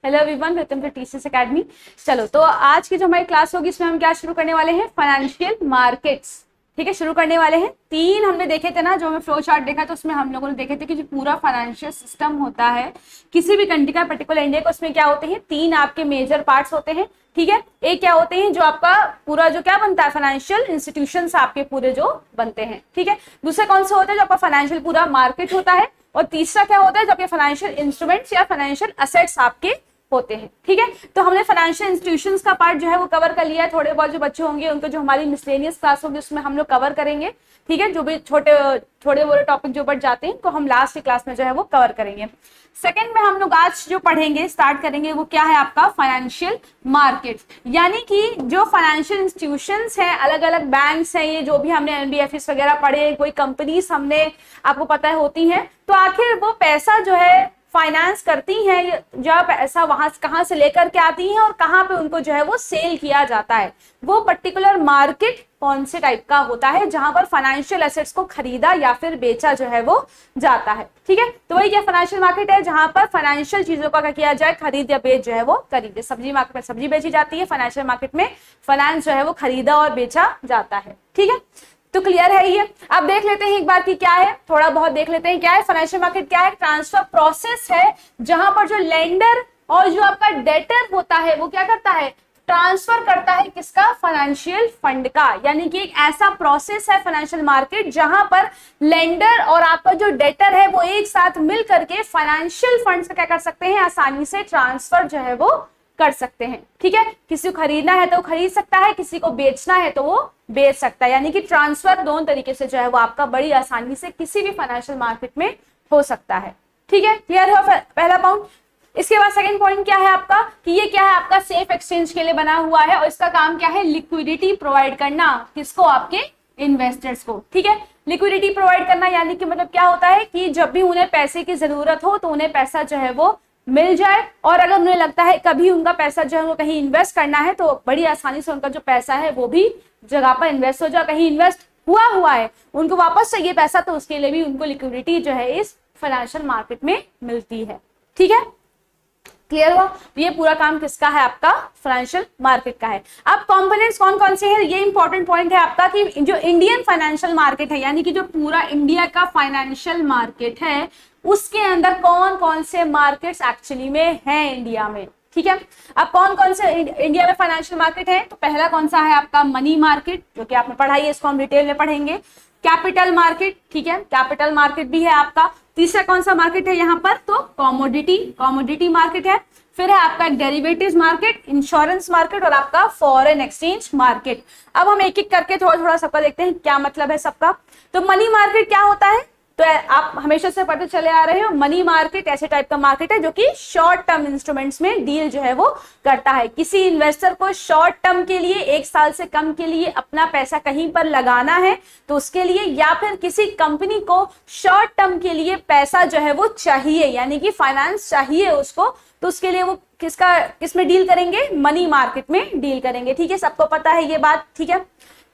Hello everyone, welcome to TCS academy. चलो, तो आज की जो हमारी क्लास होगी इसमें हम क्या शुरू करने वाले हैं, फाइनेंशियल मार्केट्स। ठीक है, शुरू करने वाले हैं। तीन हमने देखे थे ना, जो हमें फ्लो चार्ट देखा तो उसमें हम लोगों ने देखे थे कि जो पूरा फाइनेंशियल सिस्टम होता है किसी भी कंट्री का, पर्टिकुलर इंडिया का, उसमें क्या होते हैं, तीन आपके मेजर पार्ट्स होते हैं। ठीक है, एक क्या होते हैं, जो आपका पूरा जो क्या बनता है, फाइनेंशियल इंस्टीट्यूशंस आपके पूरे जो बनते हैं। ठीक है, दूसरा कौन सा होता है, जो आपका फाइनेंशियल पूरा मार्केट होता है। और तीसरा क्या होता है, जो आपके फाइनेंशियल इंस्ट्रूमेंट्स या फाइनेंशियल असेट्स आपके होते हैं। ठीक है, तो हमने फाइनेंशियल इंस्टीट्यूशंस का पार्ट जो है वो कवर कर लिया है। थोड़े बहुत जो बच्चे होंगे उनको जो हमारी मिसलेनियस क्लास होगी उसमें हम लोग कवर करेंगे। ठीक है, जो भी थोड़े बोरे टॉपिक जो बढ़ जाते हैं तो हम लास्ट की क्लास में जो है वो कवर करेंगे। सेकंड में हम लोग आज जो पढ़ेंगे, स्टार्ट करेंगे, वो क्या है आपका फाइनेंशियल मार्केट। यानी कि जो फाइनेंशियल इंस्टीट्यूशंस हैं, अलग अलग बैंक्स हैं, ये जो भी हमने एनबीएफएस वगैरह पढ़े, कोई कंपनीज हमने आपको पता है होती हैं, तो आखिर वो पैसा जो है फाइनेंस करती हैं, जब पैसा वहां कहां से लेकर के आती हैं और कहां पे उनको जो है वो सेल किया जाता है, वो पर्टिकुलर मार्केट कौन से टाइप का होता है जहां पर फाइनेंशियल एसेट्स को खरीदा या फिर बेचा जो है वो जाता है। ठीक है, तो वही क्या फाइनेंशियल मार्केट है, जहां पर फाइनेंशियल चीजों का क्या किया जाए, खरीद या बेच जो है वो खरीदे। सब्जी मार्केट में सब्जी बेची जाती है, फाइनेंशियल मार्केट में फाइनेंस जो है वो खरीदा और बेचा जाता है। ठीक है, तो क्लियर है ये। अब देख लेते हैं एक बार कि क्या है, थोड़ा बहुत देख लेते हैं क्या है फाइनेंशियल मार्केट। क्या है, ट्रांसफर प्रोसेस है जहां पर जो लेंडर और जो आपका डेटर होता है वो क्या करता है, ट्रांसफर करता है किसका, फाइनेंशियल फंड का। यानी कि एक ऐसा प्रोसेस है फाइनेंशियल मार्केट जहां पर लेंडर और आपका जो डेटर है वो एक साथ मिल करके फाइनेंशियल फंड्स का क्या कर सकते हैं, आसानी से ट्रांसफर जो है वो कर सकते हैं। ठीक है, किसी को खरीदना है तो वो खरीद सकता है, किसी को बेचना है तो वो बेच सकता है। यानी कि ट्रांसफर दोनों तरीके से जो है वो आपका बड़ी आसानी से किसी भी फाइनेंशियल मार्केट में हो सकता है। ठीक है, क्लियर है पहला पॉइंट। इसके बाद सेकंड पॉइंट क्या है आपका, कि ये क्या है, आपका सेफ एक्सचेंज के लिए बना हुआ है और इसका काम क्या है, लिक्विडिटी प्रोवाइड करना। किसको, आपके इन्वेस्टर्स को। ठीक है, लिक्विडिटी प्रोवाइड करना यानी कि मतलब क्या होता है कि जब भी उन्हें पैसे की जरूरत हो तो उन्हें पैसा जो है वो मिल जाए, और अगर उन्हें लगता है कभी उनका पैसा जो है वो कहीं इन्वेस्ट करना है तो बड़ी आसानी से उनका जो पैसा है वो भी जगह पर इन्वेस्ट हो जाए। कहीं इन्वेस्ट हुआ है, उनको वापस चाहिए पैसा, तो उसके लिए भी उनको लिक्विडिटी जो है इस फाइनेंशियल मार्केट में मिलती है। ठीक है, क्लियर हुआ। ये पूरा काम किसका है, आपका फाइनेंशियल मार्केट का है। अब कंपोनेंट्स कौन कौन से हैं, ये इंपॉर्टेंट पॉइंट है आपका कि जो इंडियन फाइनेंशियल मार्केट है, यानी कि जो पूरा इंडिया का फाइनेंशियल मार्केट है, उसके अंदर कौन कौन से मार्केट्स एक्चुअली में हैं इंडिया में। ठीक है, अब कौन कौन से इंडिया में फाइनेंशियल मार्केट है, तो पहला कौन सा है आपका मनी मार्केट, जो कि आपने पढ़ाई है, इसको हम डिटेल में पढ़ेंगे। कैपिटल मार्केट, ठीक है, कैपिटल मार्केट भी है आपका। तीसरा कौन सा मार्केट है यहाँ पर, तो कॉमोडिटी मार्केट है। फिर है आपका डेरिवेटिव्स मार्केट, इंश्योरेंस मार्केट और आपका फॉरेन एक्सचेंज मार्केट। अब हम एक एक करके थोड़ा थोड़ा सबका देखते हैं क्या मतलब है सबका। तो मनी मार्केट क्या होता है, तो आप हमेशा से पढ़ते चले आ रहे हो, मनी मार्केट ऐसे टाइप का मार्केट है जो कि शॉर्ट टर्म इंस्ट्रूमेंट्स में डील जो है वो करता है। किसी इन्वेस्टर को शॉर्ट टर्म के लिए, एक साल से कम के लिए अपना पैसा कहीं पर लगाना है तो उसके लिए, या फिर किसी कंपनी को शॉर्ट टर्म के लिए पैसा जो है वो चाहिए, यानी कि फाइनेंस चाहिए उसको, तो उसके लिए वो किसमें डील करेंगे, मनी मार्केट में डील करेंगे। ठीक है, सबको पता है ये बात। ठीक है,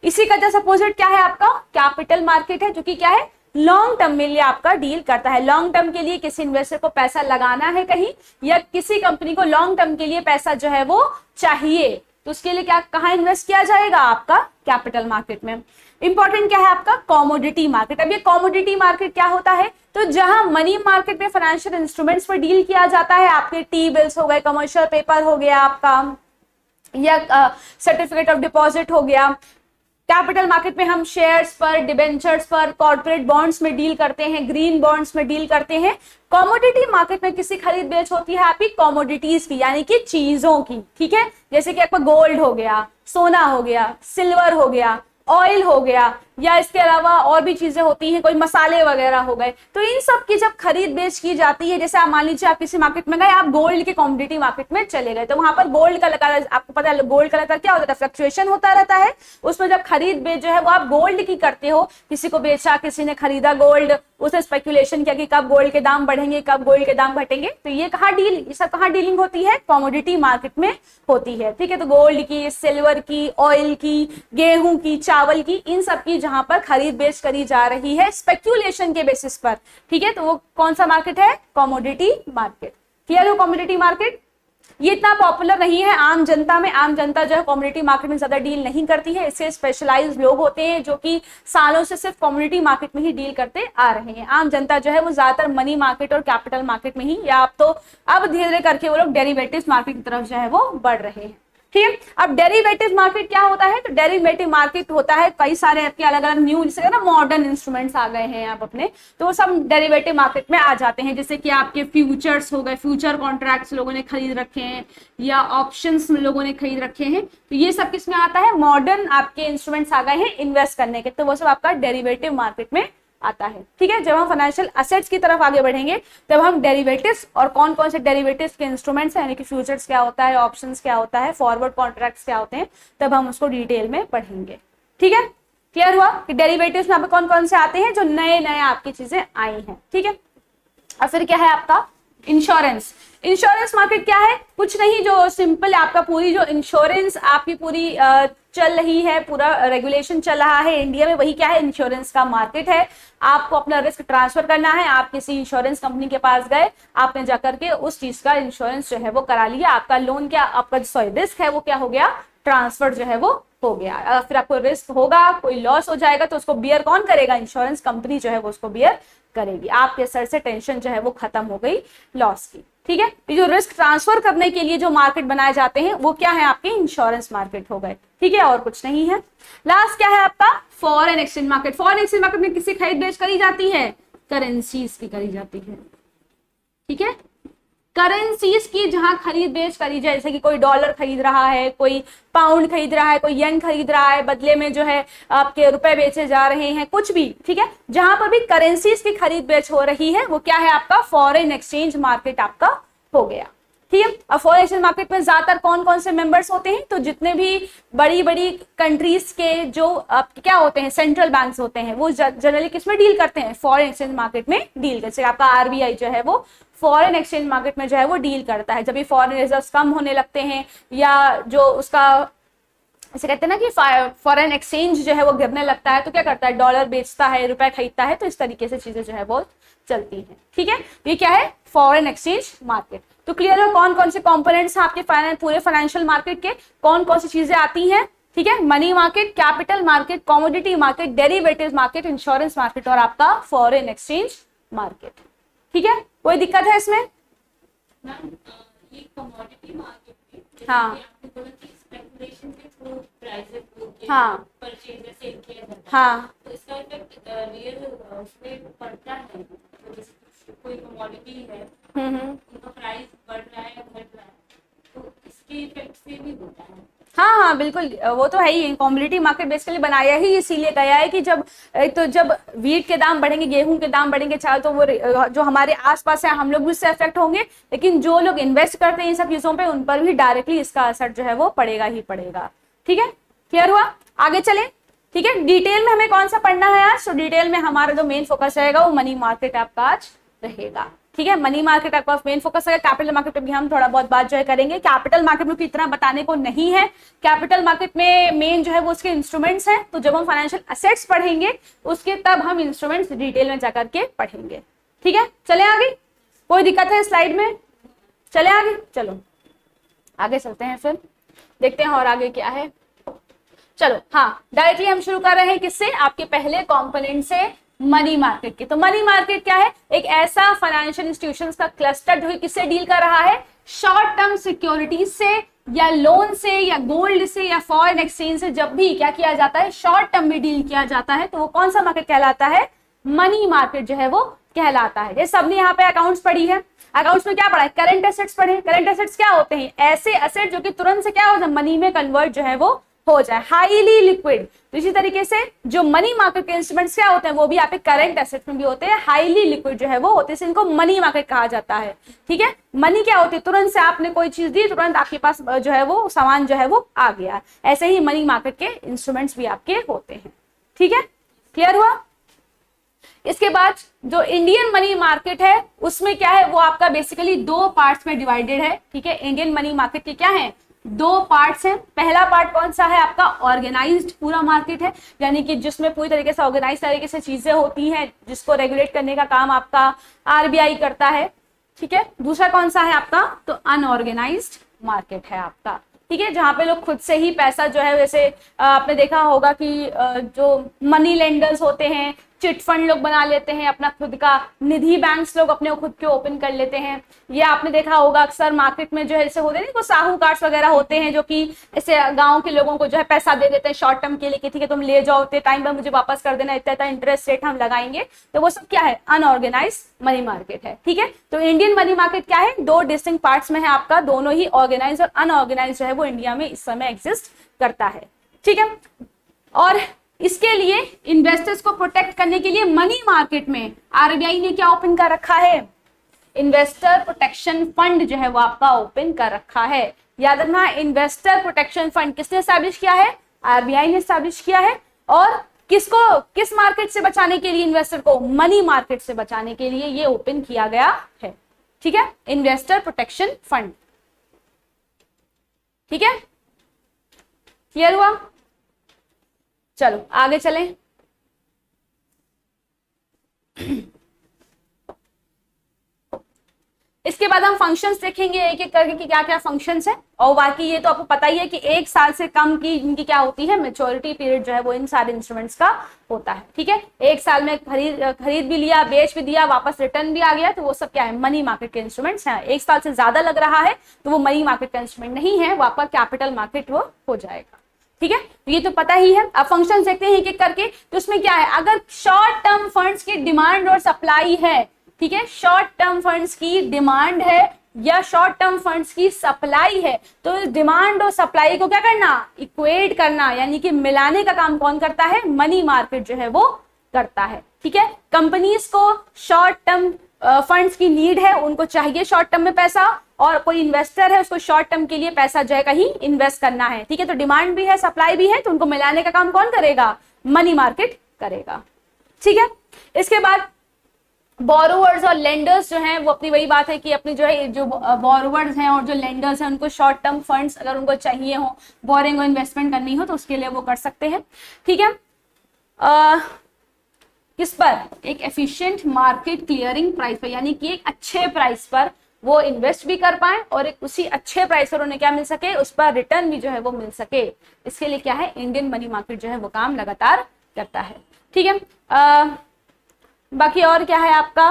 इसी का जैसा अपोजिट क्या है आपका, कैपिटल मार्केट है, जो कि क्या है, लॉन्ग टर्म में लिए आपका डील करता है। लॉन्ग टर्म के लिए किसी इन्वेस्टर को पैसा लगाना है कहीं, या किसी कंपनी को लॉन्ग टर्म के लिए पैसा जो है वो चाहिए, तो उसके लिए क्या, कहाँ इन्वेस्ट किया जाएगा, आपका कैपिटल मार्केट में। इंपॉर्टेंट क्या है आपका, कॉमोडिटी मार्केट। अब ये कॉमोडिटी मार्केट क्या होता है, तो जहां मनी मार्केट में फाइनेंशियल इंस्ट्रूमेंट्स पर डील किया जाता है, आपके टी बिल्स हो गए, कमर्शियल पेपर हो गया आपका, या सर्टिफिकेट ऑफ डिपॉजिट हो गया। कैपिटल मार्केट में हम शेयर्स पर, डिबेंचर्स पर, कॉर्पोरेट बॉन्ड्स में डील करते हैं, ग्रीन बॉन्ड्स में डील करते हैं। कॉमोडिटी मार्केट में किसी खरीद बेच होती है आपकी कॉमोडिटीज की, यानी कि चीजों की। ठीक है, जैसे कि आपका गोल्ड हो गया, सोना हो गया, सिल्वर हो गया, ऑयल हो गया, या इसके अलावा और भी चीजें होती हैं, कोई मसाले वगैरह हो गए। तो इन सब की जब खरीद बेच की जाती है, जैसे आप मान लीजिए आप किसी मार्केट में गए, आप गोल्ड के कॉमोडिटी मार्केट में चले गए, तो वहां पर गोल्ड का लगातार, आपको पता है गोल्ड का लगातार क्या होता है, फ्लक्चुएशन होता रहता है। उसमें जब खरीद बेच जो है वो आप गोल्ड की करते हो, किसी को बेचा, किसी ने खरीदा गोल्ड, उसने स्पेकुलेशन किया कि कब गोल्ड के दाम बढ़ेंगे, कब गोल्ड के दाम घटेंगे, तो ये सब कहाँ डीलिंग होती है, कॉमोडिटी मार्केट में होती है। ठीक है, तो गोल्ड की, सिल्वर की, ऑयल की, गेहूं की, चावल की, इन सब की जहां पर खरीद बेच करी जा रही है स्पेक्यूलेशन के बेसिस पर। ठीक है, तो वो कौन सा मार्केट है, कॉमोडिटी मार्केट। क्लियर हो, कॉमोडिटी मार्केट। ये इतना पॉपुलर नहीं है आम जनता में। आम जनता जो है कमोडिटी मार्केट में ज्यादा डील नहीं करती है, इससे स्पेशलाइज्ड लोग होते हैं जो कि सालों से सिर्फ कमोडिटी मार्केट में ही डील करते आ रहे हैं। आम जनता जो है वो ज्यादातर मनी मार्केट और कैपिटल मार्केट में ही, या अब धीरे धीरे करके वो लोग डेरिवेटिव्स मार्केट की तरफ जो है वो बढ़ रहे हैं। ठीक है, अब डेरिवेटिव मार्केट क्या होता है? तो डेरिवेटिव मार्केट होता है कई सारे आपके अलग अलग न्यू, जैसे ना मॉडर्न इंस्ट्रूमेंट्स आ गए हैं आप अपने, तो वो सब डेरिवेटिव मार्केट में आ जाते हैं। जैसे कि आपके फ्यूचर्स हो गए, फ्यूचर कॉन्ट्रैक्ट्स लोगों ने खरीद रखे हैं, या ऑप्शंस लोगों ने खरीद रखे हैं, तो ये सब किसमें आता है? मॉडर्न आपके इंस्ट्रूमेंट्स आ गए हैं इन्वेस्ट करने के, तो वो सब आपका डेरिवेटिव मार्केट में आता है। ठीक है, जब हम फाइनेंशियल असेट्स की तरफ आगे बढ़ेंगे तब हम डेरिवेटिव्स और कौन कौन से डेरिवेटिव्स के इंस्ट्रूमेंट्स हैं, यानी कि फ्यूचर्स क्या होता है, ऑप्शंस क्या होता है, फॉरवर्ड कॉन्ट्रैक्ट्स क्या होते हैं, तब हम उसको डिटेल में पढ़ेंगे। ठीक है, क्लियर हुआ कि डेरिवेटिव्स में कौन कौन से आते हैं? जो नए नए आपकी चीजें आई हैं। ठीक है, और फिर क्या है आपका इंश्योरेंस। इंश्योरेंस मार्केट क्या है? कुछ नहीं, जो सिंपल आपका पूरी जो इंश्योरेंस आपकी पूरी चल रही है, पूरा रेगुलेशन चल रहा है इंडिया में, वही क्या है? इंश्योरेंस का मार्केट है। आपको अपना रिस्क ट्रांसफर करना है, आप किसी इंश्योरेंस कंपनी के पास गए, आपने जाकर के उस चीज का इंश्योरेंस जो है वो करा लिया, आपका लोन क्या, आपका रिस्क है वो क्या हो गया? ट्रांसफर जो है वो हो गया। फिर आपको रिस्क होगा, कोई लॉस हो जाएगा तो उसको बियर कौन करेगा? इंश्योरेंस कंपनी जो है वो उसको बियर करेगी। आपके सर से टेंशन जो है वो खत्म हो गई लॉस की। ठीक है, ये जो रिस्क ट्रांसफर करने के लिए जो मार्केट बनाए जाते हैं वो क्या है? आपके इंश्योरेंस मार्केट हो गए। ठीक है, और कुछ नहीं है। लास्ट क्या है आपका? Foreign exchange market. Foreign exchange market में किसी खरीद बेच करी जाती है? करेंसीज की करी जाती है। ठीक है, करेंसीज की जहां खरीद बेच करी जाए, जैसे कि कोई डॉलर खरीद रहा है, कोई पाउंड खरीद रहा है, कोई येन खरीद रहा है, बदले में जो है आपके रुपए बेचे जा रहे हैं, कुछ भी। ठीक है, जहां पर भी करेंसीज की खरीद बेच हो रही है वो क्या है? आपका फॉरेन एक्सचेंज मार्केट आपका हो गया। ठीक है, अब फॉरेन एक्सचेंज मार्केट में ज्यादातर कौन कौन से मेंबर्स होते हैं? तो जितने भी बड़ी बड़ी कंट्रीज के जो क्या होते हैं, सेंट्रल बैंक्स होते हैं, वो जनरली किसमें डील करते हैं? फॉरेन एक्सचेंज मार्केट में डील करते हैं। आपका आरबीआई जो है वो फॉरेन एक्सचेंज मार्केट में जो है वो डील करता है। जब भी फॉरेन रिजर्व्स कम होने लगते हैं, या जो उसका ऐसे कहते हैं ना कि फॉरेन एक्सचेंज जो है वो गिरने लगता है, तो क्या करता है? डॉलर बेचता है, रुपए खरीदता है, तो इस तरीके से चीजें जो है वो चलती हैं। ठीक है, ये क्या है? Foreign exchange market. तो क्लियर है कौन कौन से कंपोनेंट्स हैं आपके पूरे फाइनेंशियल मार्केट के, कौन कौन सी चीजें आती हैं। ठीक है, money market, capital market, commodity market, derivatives market, insurance market और आपका फॉरेन एक्सचेंज मार्केट। ठीक है, कोई दिक्कत है इसमें? ये कमोडिटी मार्केट में हाँ स्पेकुलेशन के थ्रू प्राइसेस हाँ परचेज या सेल किया जाता है, हाँ तो इसका इफेक्ट रियल उसमें पड़ता है। तो जैसे कोई कमोडिटी है, उनका प्राइस बढ़ रहा है या घट रहा है, तो इसके इफेक्ट से भी होता है। हाँ हाँ बिल्कुल, वो तो है ही। कमोडिटी मार्केट बेसिकली बनाया ही इसीलिए गया है कि जब वीट के दाम बढ़ेंगे, गेहूं के दाम बढ़ेंगे, चाहे तो वो जो हमारे आसपास है हम लोग भी उससे अफेक्ट होंगे, लेकिन जो लोग इन्वेस्ट करते हैं इन सब चीजों पे, उन पर भी डायरेक्टली इसका असर जो है वो पड़ेगा ही पड़ेगा। ठीक है, क्लियर हुआ? आगे चले। ठीक है, डिटेल में हमें कौन सा पढ़ना है आज? तो डिटेल में हमारा जो मेन फोकस रहेगा वो मनी मार्केट आपका आज रहेगा। ठीक है, मनी मार्केट आपका मेन फोकस है। कैपिटल मार्केट पे भी हम थोड़ा बहुत बात जो है करेंगे। कैपिटल मार्केट में इतना बताने को नहीं है। कैपिटल मार्केट में मेन जो है वो उसके इंस्ट्रूमेंट्स हैं, तो जब हम फाइनेंशियल असेट्स पढ़ेंगे उसके तब हम इंस्ट्रूमेंट्स डिटेल में जाकर के पढ़ेंगे। ठीक है, चले आगे। कोई दिक्कत है स्लाइड में? चले आगे, चलो आगे चलते हैं, फिर देखते हैं और आगे क्या है। चलो हाँ, डायरेक्टली हम शुरू कर रहे हैं किससे? आपके पहले कॉम्पोनेंट से, मनी मार्केट के। तो मनी मार्केट क्या है? एक ऐसा फाइनेंशियल इंस्टीट्यूशंस का क्लस्टर जो किससे डील कर रहा है? शॉर्ट टर्म सिक्योरिटीज से, या लोन से, या गोल्ड से, या फॉरेन एक्सचेंज से। जब भी क्या किया जाता है? शॉर्ट टर्म में डील किया जाता है, तो वो कौन सा मार्केट कहलाता है? मनी मार्केट जो है वो कहलाता है। जैसे सबने यहाँ पे अकाउंट्स पढ़ी है, अकाउंट्स में क्या पढ़ा है? करंट एसेट्स पढ़े। करंट एसेट्स क्या होते हैं? ऐसे एसेट जो कि तुरंत से क्या हो जाए? मनी में कन्वर्ट जो है वो हो जाए, हाईली लिक्विड। तो इसी तरीके से जो मनी मार्केट के इंस्ट्रूमेंट्स क्या होते हैं वो भी आपके करंट एसेट में भी होते हैं, हाईली लिक्विड जो है वो होते हैं, इनको मनी मार्केट कहा जाता है। ठीक है, मनी क्या होती है? तुरंत से आपने कोई चीज दी, तुरंत आपके पास जो है वो सामान जो है वो आ गया। ऐसे ही मनी मार्केट के इंस्ट्रूमेंट्स भी आपके होते हैं। ठीक है, क्लियर हुआ? इसके बाद जो इंडियन मनी मार्केट है उसमें क्या है? वो आपका बेसिकली दो पार्ट्स में डिवाइडेड है। ठीक है, इंडियन मनी मार्केट के क्या है? दो पार्ट्स हैं। पहला पार्ट कौन सा है? आपका ऑर्गेनाइज्ड पूरा मार्केट है, यानी कि जिसमें पूरी तरीके से ऑर्गेनाइज तरीके से चीजें होती हैं, जिसको रेगुलेट करने का काम आपका आरबीआई करता है। ठीक है। दूसरा कौन सा है आपका, तो अनऑर्गेनाइज्ड मार्केट है आपका, ठीक है, जहां पे लोग खुद से ही पैसा जो है, वैसे आपने देखा होगा कि जो मनी लेंडर्स होते हैं, चिट फंड लोग बना लेते हैं अपना खुद का, निधि बैंक्स लोग अपने खुद के ओपन कर लेते हैं। ये आपने देखा होगा अक्सर मार्केट में जो है ऐसे होते हैं वो साहूकार वगैरह होते हैं जो कि ऐसे गांव के लोगों को जो है पैसा दे देते हैं शॉर्ट टर्म के लिए कि ठीक है तुम ले जाओ, इतने टाइम पर मुझे वापस कर देना, इतना इतना इंटरेस्ट रेट हम लगाएंगे। तो वो सब क्या है, अनऑर्गेनाइज मनी मार्केट है, ठीक है। तो इंडियन मनी मार्केट क्या है, दो डिस्टिंक्ट पार्ट्स में है आपका, दोनों ही ऑर्गेनाइज और अनऑर्गेनाइज जो है वो इंडिया में इस समय एग्जिस्ट करता है, ठीक है। और इसके लिए इन्वेस्टर्स को प्रोटेक्ट करने के लिए मनी मार्केट में आरबीआई ने क्या ओपन कर रखा है, इन्वेस्टर प्रोटेक्शन फंड जो है वो आपका ओपन कर रखा है। याद रखना, इन्वेस्टर प्रोटेक्शन फंड किसने एस्टैब्लिश किया है, आरबीआई ने एस्टैब्लिश किया है। और किसको, किस मार्केट से बचाने के लिए, इन्वेस्टर को मनी मार्केट से बचाने के लिए ये ओपन किया गया है, ठीक है, इन्वेस्टर प्रोटेक्शन फंड, ठीक है। क्लियर हुआ, चलो आगे चलें। इसके बाद हम फंक्शंस देखेंगे एक एक करके कि क्या क्या फंक्शंस है, और बाकी ये तो आपको पता ही है कि 1 साल से कम की इनकी क्या होती है, मैच्योरिटी पीरियड जो है वो इन सारे इंस्ट्रूमेंट्स का होता है, ठीक है। 1 साल में खरीद भी लिया, बेच भी दिया, वापस रिटर्न भी आ गया, तो वो सब क्या है, मनी मार्केट के इंस्ट्रूमेंट्स हैं। 1 साल से ज्यादा लग रहा है तो वो मनी मार्केट का इंस्ट्रूमेंट नहीं है, वो आपका कैपिटल मार्केट वो हो जाएगा, ठीक है। ये तो पता ही है। अब फंक्शन देखते हैं एक एक करके। तो उसमें क्या है, अगर शॉर्ट टर्म फंड्स की डिमांड और सप्लाई है, ठीक है, शॉर्ट टर्म फंड्स की डिमांड है या शॉर्ट टर्म फंड्स की सप्लाई है, तो डिमांड और सप्लाई को क्या करना, इक्वेट करना, यानी कि मिलाने का काम कौन करता है, मनी मार्केट जो है वो करता है, ठीक है। कंपनीज को शॉर्ट टर्म फंड्स की नीड है, उनको चाहिए शॉर्ट टर्म में पैसा, और कोई इन्वेस्टर है उसको शॉर्ट टर्म के लिए पैसा जो है कहीं इन्वेस्ट करना है, ठीक है। तो डिमांड भी है, सप्लाई भी है, तो उनको मिलाने का काम कौन करेगा, मनी मार्केट करेगा, ठीक है। इसके बाद बोरोवर्स और लेंडर्स जो हैं वो अपनी वही बात है कि अपनी जो है जो बोरोवर्स हैं और जो लेंडर्स हैं उनको शॉर्ट टर्म फंड्स अगर उनको चाहिए हो, बोरिंग और इन्वेस्टमेंट करनी हो, तो उसके लिए वो कर सकते हैं, ठीक है। किस पर, एक एफिशिएंट मार्केट क्लियरिंग प्राइस पर, यानी कि एक अच्छे प्राइस पर वो इन्वेस्ट भी कर पाए और एक उसी अच्छे प्राइस पर उन्हें क्या मिल सके, उस पर रिटर्न भी जो है वो मिल सके। इसके लिए क्या है, इंडियन मनी मार्केट जो है वो काम लगातार करता है, ठीक है। बाकी और क्या है आपका,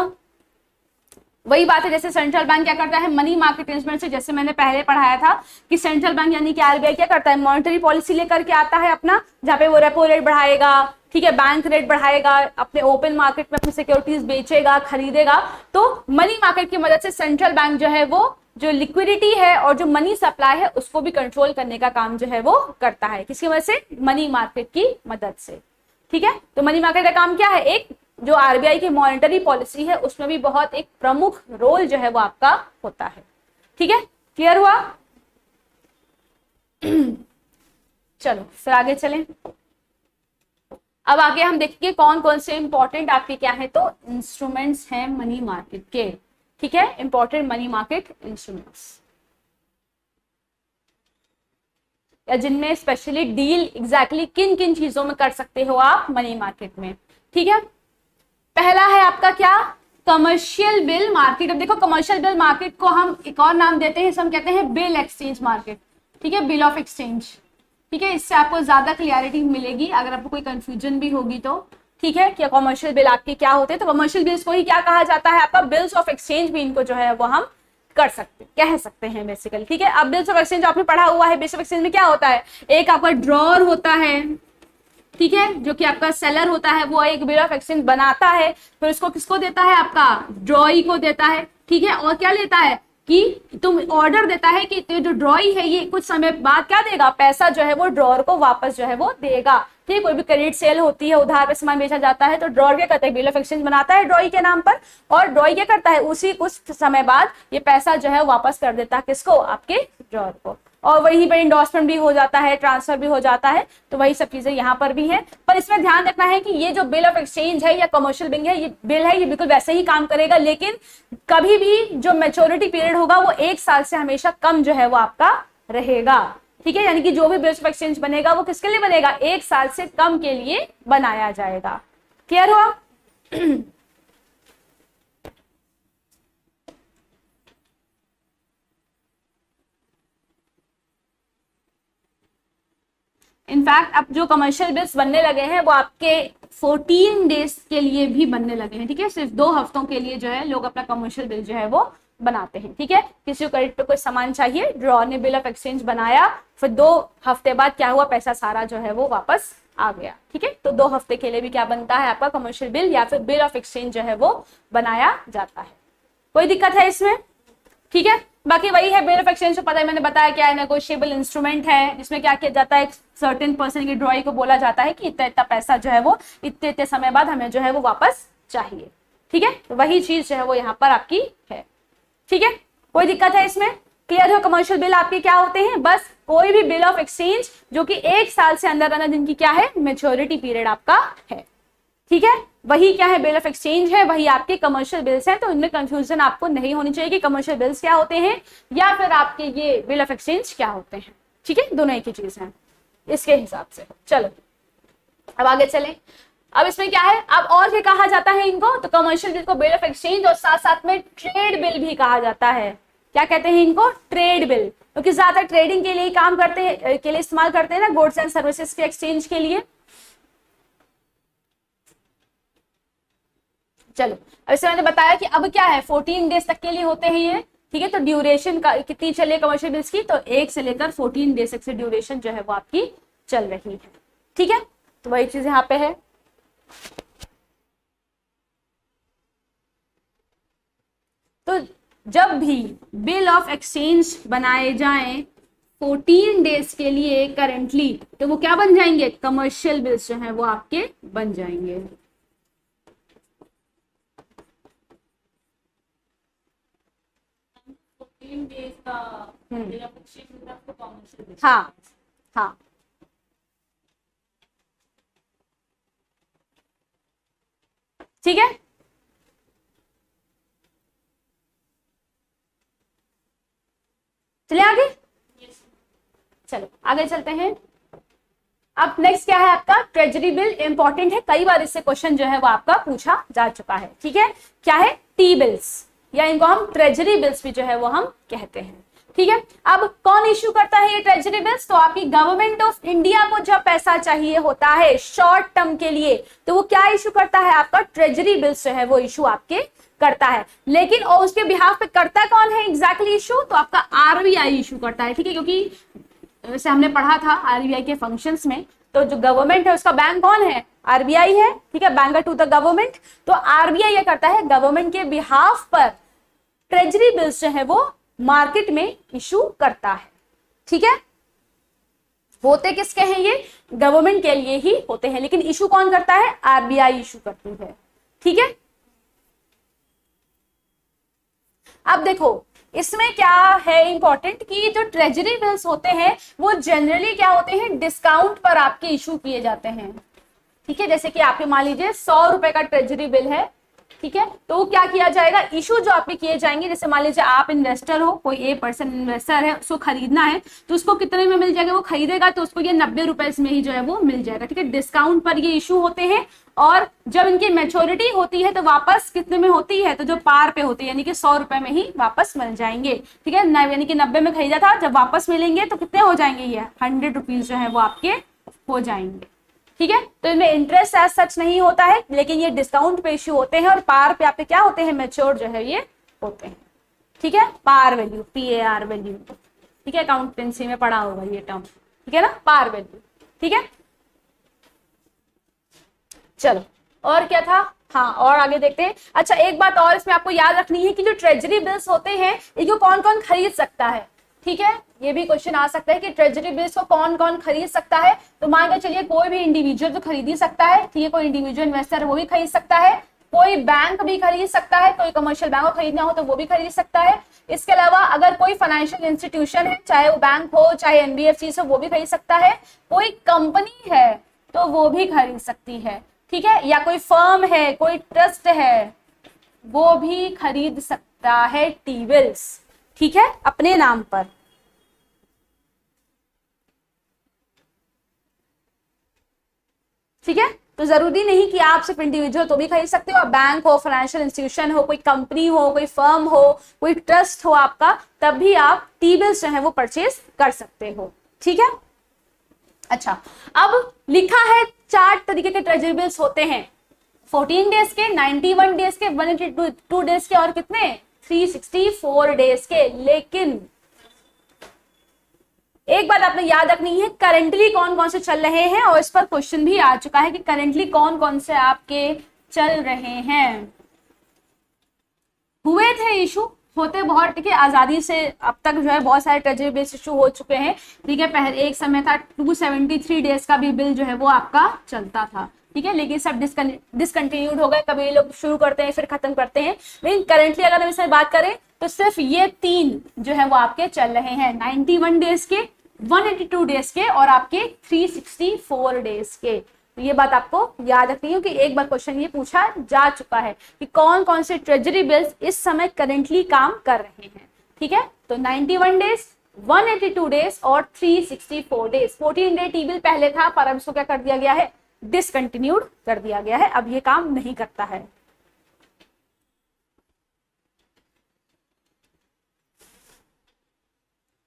वही बात है जैसे सेंट्रल बैंक क्या करता है, मनी मार्केट इंस्ट्रूमेंट से, जैसे मैंने पहले पढ़ाया था कि सेंट्रल बैंक यानी कि आरबीआई क्या करता है, मॉनेटरी पॉलिसी लेकर के आता है अपना, जहाँ पे वो रेपो रेट बढ़ाएगा, ठीक है, बैंक रेट बढ़ाएगा, अपने ओपन मार्केट में अपनी सिक्योरिटीज बेचेगा, खरीदेगा। तो मनी मार्केट की मदद से सेंट्रल बैंक जो है वो जो लिक्विडिटी है और जो मनी सप्लाई है उसको भी कंट्रोल करने का काम जो है वो करता है, किसकी वजह से, मनी मार्केट की मदद से, ठीक है। तो मनी मार्केट का काम क्या है, एक जो आरबीआई की मॉनेटरी पॉलिसी है उसमें भी बहुत एक प्रमुख रोल जो है वो आपका होता है, ठीक है। क्लियर हुआ, चलो फिर आगे चलें। अब आगे हम देखेंगे कौन कौन से इंपॉर्टेंट आपके क्या है, तो इंस्ट्रूमेंट्स हैं मनी मार्केट के, ठीक है, इंपॉर्टेंट मनी मार्केट इंस्ट्रूमेंट्स, या जिनमें स्पेशली डील एग्जैक्टली किन किन चीजों में कर सकते हो आप मनी मार्केट में, ठीक है। पहला है आपका क्या, कमर्शियल बिल मार्केट। अब देखो कमर्शियल बिल मार्केट को हम एक और नाम देते हैं, हम कहते हैं बिल एक्सचेंज मार्केट, ठीक है, बिल ऑफ एक्सचेंज, ठीक है। इससे आपको ज्यादा क्लियरिटी मिलेगी अगर आपको कोई कंफ्यूजन भी होगी तो, ठीक है, कि कमर्शियल बिल आपके क्या होते हैं। तो कमर्शियल बिल्स को ही क्या कहा जाता है, आपका बिल्स ऑफ एक्सचेंज भी इनको जो है वो हम कर सकते, कह सकते हैं बेसिकली, ठीक है। अब बिल्स ऑफ एक्सचेंज आपने पढ़ा हुआ है, बिल्स ऑफ एक्सचेंज में क्या होता है, एक आपका ड्रॉर होता है, ठीक है, जो कि आपका सेलर होता है वो एक बिल ऑफ एक्सचेंज बनाता है, फिर उसको किसको देता है, आपका ड्रॉई को देता है, ठीक है। और क्या लेता है कि तुम ऑर्डर देता है कि जो ड्रॉई है ये कुछ समय बाद क्या देगा, पैसा जो है वो ड्रॉर को वापस जो है वो देगा, ठीक है। कोई भी क्रेडिट सेल होती है, उधार पे सामान बेचा जाता है, तो ड्रॉर क्या करता है, बिल ऑफ एक्सचेंज बनाता है ड्रॉई के नाम पर, और ड्रॉई क्या करता है, उसी कुछ समय बाद ये पैसा जो है वापस कर देता है किसको, आपके ड्रॉर को, और वहीं पर इंडोर्समेंट भी हो जाता है, ट्रांसफर भी हो जाता है। तो वही सब चीजें यहाँ पर भी है, पर इसमें ध्यान रखना है कि ये जो बिल ऑफ एक्सचेंज है या कमर्शियल बिल है, ये बिल्कुल वैसे ही काम करेगा, लेकिन कभी भी जो मैच्योरिटी पीरियड होगा वो 1 साल से हमेशा कम जो है वो आपका रहेगा, ठीक है। यानी कि जो भी बिल ऑफ एक्सचेंज बनेगा वो किसके लिए बनेगा, 1 साल से कम के लिए बनाया जाएगा। क्लियर हुआ। इनफैक्ट अब जो कमर्शियल बिल्स बनने लगे हैं वो आपके 14 डेज के लिए भी बनने लगे हैं, ठीक है। सिर्फ 2 हफ्तों के लिए जो है लोग अपना कमर्शियल बिल जो है वो बनाते हैं, ठीक है। किसी को क्रेडिट पे कोई सामान चाहिए, ड्रॉ ने बिल ऑफ एक्सचेंज बनाया, फिर 2 हफ्ते बाद क्या हुआ, पैसा सारा जो है वो वापस आ गया, ठीक है। तो 2 हफ्ते के लिए भी क्या बनता है आपका कमर्शियल बिल या फिर बिल ऑफ एक्सचेंज जो है वो बनाया जाता है। कोई दिक्कत है इसमें, ठीक है। बाकी वही है, बिल ऑफ एक्सचेंज तो पता है, मैंने बताया क्या है, नेगोशिएबल इंस्ट्रूमेंट है जिसमें क्या किया जाता है, एक सर्टेन पर्सन की ड्रॉई को बोला जाता है कि इतना इतना पैसा जो है वो इतने इतने समय बाद हमें जो है वो वापस चाहिए, ठीक है। तो वही चीज जो है वो यहाँ पर आपकी है, ठीक है। कोई दिक्कत है इसमें, क्लियर हो। कमर्शियल बिल आपके क्या होते हैं, बस कोई भी बिल ऑफ एक्सचेंज जो कि 1 साल से अंदर जिनकी क्या है मेच्योरिटी पीरियड आपका है, ठीक है। वही क्या है बिल ऑफ एक्सचेंज है, वही आपके कमर्शियल बिल्स हैं। तो इनमें कंफ्यूजन आपको नहीं होनी चाहिए कि कमर्शियल बिल्स क्या होते हैं या फिर आपके ये बिल ऑफ एक्सचेंज क्या होते हैं, ठीक है। दोनों एक ही चीज है इसके हिसाब से। चलो अब आगे चलें। अब इसमें क्या है, अब और क्या कहा जाता है इनको, तो कमर्शियल बिल को बिल ऑफ एक्सचेंज और साथ साथ में ट्रेड बिल भी कहा जाता है। क्या कहते हैं इनको, ट्रेड बिल, क्योंकि ज्यादातर ट्रेडिंग के लिए काम करते हैं, के लिए इस्तेमाल करते हैं ना, गुड्स एंड सर्विसेज के एक्सचेंज के लिए। चलो अब इससे मैंने बताया कि अब क्या है 14 डेज तक के लिए होते हैं ये, ठीक है। तो ड्यूरेशन का कितनी चलिए कमर्शियल बिल्स की, तो 1 से लेकर 14 डेज तक से ड्यूरेशन जो है वो आपकी चल रही है, ठीक है। तो वही चीज यहाँ पे है। तो जब भी बिल ऑफ एक्सचेंज बनाए जाएं 14 डेज के लिए करेंटली, तो वो क्या बन जाएंगे, कमर्शियल बिल्स जो है वो आपके बन जाएंगे। 14 days का बिल ऑफ एक्सचेंज होता है, आपको कमर्शियल बिल। हाँ हाँ, ठीक है। चलिए आगे, Yes. चलो आगे चलते हैं। अब नेक्स्ट क्या है आपका ट्रेजरी बिल, इंपॉर्टेंट है, कई बार इससे क्वेश्चन जो है वो आपका पूछा जा चुका है, ठीक है। क्या है, टी बिल्स, या इनको हम ट्रेजरी बिल्स भी जो है वो हम कहते हैं, ठीक है। अब कौन इश्यू करता है ये ट्रेजरी बिल्स, तो आपकी गवर्नमेंट ऑफ इंडिया को जब पैसा चाहिए होता है शॉर्ट टर्म के लिए, तो वो क्या इश्यू करता है, आपका ट्रेजरी बिल्स जो है वो इश्यू आपके करता है। लेकिन और उसके बिहाफ पे करता कौन है एग्जैक्टली इशू, तो आपका आरबीआई इशू करता है, ठीक है। क्योंकि जैसे हमने पढ़ा था आरबीआई के फंक्शंस में, तो जो गवर्नमेंट है उसका बैंक कौन है, आरबीआई है, ठीक है, बैंकर टू द गवर्नमेंट। तो आरबीआई ये करता है गवर्नमेंट के बिहाफ पर ट्रेजरी बिल्स जो है वो मार्केट में इशू करता है, ठीक है। होते किसके हैं ये, गवर्नमेंट के लिए ही होते हैं, लेकिन इशू कौन करता है, आरबीआई इशू करती है, ठीक है। अब देखो इसमें क्या है इंपॉर्टेंट कि जो ट्रेजरी बिल्स होते हैं वो जनरली क्या होते हैं, डिस्काउंट पर आपके इशू किए जाते हैं, ठीक है। जैसे कि आपके मान लीजिए 100 रुपए का ट्रेजरी बिल है, ठीक है, तो क्या किया जाएगा, इशू जो आपके किए जाएंगे, जैसे मान लीजिए आप इन्वेस्टर हो, कोई ए पर्सन इन्वेस्टर है, उसको खरीदना है, तो उसको कितने में मिल जाएगा, वो खरीदेगा तो उसको ये 90 रुपए में ही जो है वो मिल जाएगा, ठीक है। डिस्काउंट पर ये इशू होते हैं, और जब इनकी मैच्योरिटी होती है तो वापस कितने में होती है, तो जो पार पे होती है, यानी कि 100 रुपए में ही वापस मिल जाएंगे, ठीक है। यानी कि 90 में खरीदा था, जब वापस मिलेंगे तो कितने हो जाएंगे, ये 100 रुपीज जो है वो आपके हो जाएंगे, ठीक है। तो इनमें इंटरेस्ट एज सच नहीं होता है, लेकिन ये डिस्काउंट पे इश्यू होते हैं, और पार पे आपके क्या होते हैं, मैच्योर जो है ये होते हैं, ठीक है। पार वैल्यू, PAR वैल्यू, ठीक है, अकाउंटेंसी में पढ़ा होगा ये टर्म, ठीक है ना, पार वैल्यू, ठीक है। चलो और क्या था, हाँ और आगे देखते हैं। अच्छा एक बात और इसमें आपको याद रखनी है कि जो ट्रेजरी बिल्स होते हैं इनको कौन कौन खरीद सकता है, ठीक है। ये भी क्वेश्चन आ सकता है कि ट्रेजरी बिल्स को कौन कौन खरीद सकता है, तो मान के चलिए कोई भी इंडिविजुअल तो खरीद ही सकता है, ठीक है, कोई इंडिविजुअल इन्वेस्टर है वो भी खरीद सकता है, कोई बैंक भी खरीद सकता है, कोई कमर्शियल बैंक को खरीदना हो तो वो भी खरीद सकता है। इसके अलावा अगर कोई फाइनेंशियल इंस्टीट्यूशन है, चाहे वो बैंक हो चाहे एनबीएफसी हो, वो भी खरीद सकता है, कोई कंपनी है तो वो भी खरीद सकती है, ठीक है, या कोई फर्म है, कोई ट्रस्ट है, वो भी खरीद सकता है टी बिल्स, ठीक है, अपने नाम पर। ठीक है, तो जरूरी नहीं कि आप सिर्फ इंडिविजुअल तो भी खरीद सकते हो, बैंक हो, फाइनेंशियल इंस्टीट्यूशन हो, कोई कंपनी हो, कोई फर्म हो, कोई ट्रस्ट हो आपका, तब भी आप टी बिल्स जो है वो परचेज कर सकते हो, ठीक है। अच्छा, अब लिखा है 4 तरीके के ट्रेजरी बिल्स होते हैं, 14 डेज के, 91 डेज के, 182 डेज के और कितने 364 डेज के। लेकिन एक बात आपने याद रखनी है, करंटली कौन कौन से चल रहे हैं, और इस पर क्वेश्चन भी आ चुका है कि करंटली कौन कौन से आपके चल रहे हैं। हुए थे इशू, होते बहुत, ठीक है, आजादी से अब तक जो है बहुत सारे ट्रेजरी बिल्स इशू हो चुके हैं, ठीक है। पहले एक समय था 273 डेज का भी बिल जो है वो आपका चलता था, ठीक है, लेकिन सब डिसकंटिन्यूड हो गए, कभी लोग शुरू करते हैं फिर खत्म करते हैं। लेकिन करंटली अगर हम इसमें बात करें तो सिर्फ ये 3 जो है वो आपके चल रहे हैं, 91 डेज के, 182 डेज के और आपके 364 डेज के। तो ये बात आपको याद रखनी है कि एक बार क्वेश्चन ये पूछा जा चुका है कि कौन कौन से ट्रेजरी बिल्स इस समय करंटली काम कर रहे हैं, ठीक है। तो 91 डेज, 182 डेज और 364 डेज। 14 डे टी बिल पहले था, पर अब इसको क्या कर दिया गया है, डिसकंटिन्यूड कर दिया गया है, अब ये काम नहीं करता है।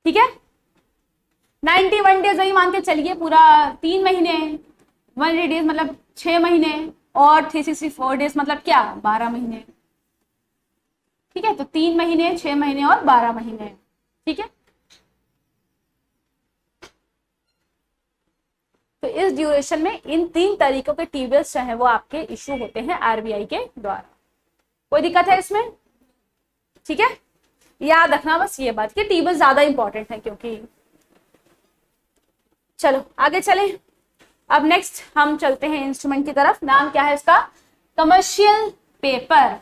ठीक है, 91 डेज वही मान के चलिए पूरा 3 महीने, 180 डेज मतलब 6 महीने और 364 डेज मतलब क्या 12 महीने, ठीक है। तो 3 महीने, 6 महीने और 12 महीने, ठीक है। तो इस ड्यूरेशन में इन 3 तरीकों के टी बिल्स जो है वो आपके इशू होते हैं आरबीआई के द्वारा। कोई दिक्कत है इसमें, ठीक है। याद रखना बस ये बात कि टी बिल्स ज्यादा इंपॉर्टेंट है क्योंकि। चलो आगे चलें, अब नेक्स्ट हम चलते हैं इंस्ट्रूमेंट की तरफ। नाम क्या है इसका, कमर्शियल पेपर।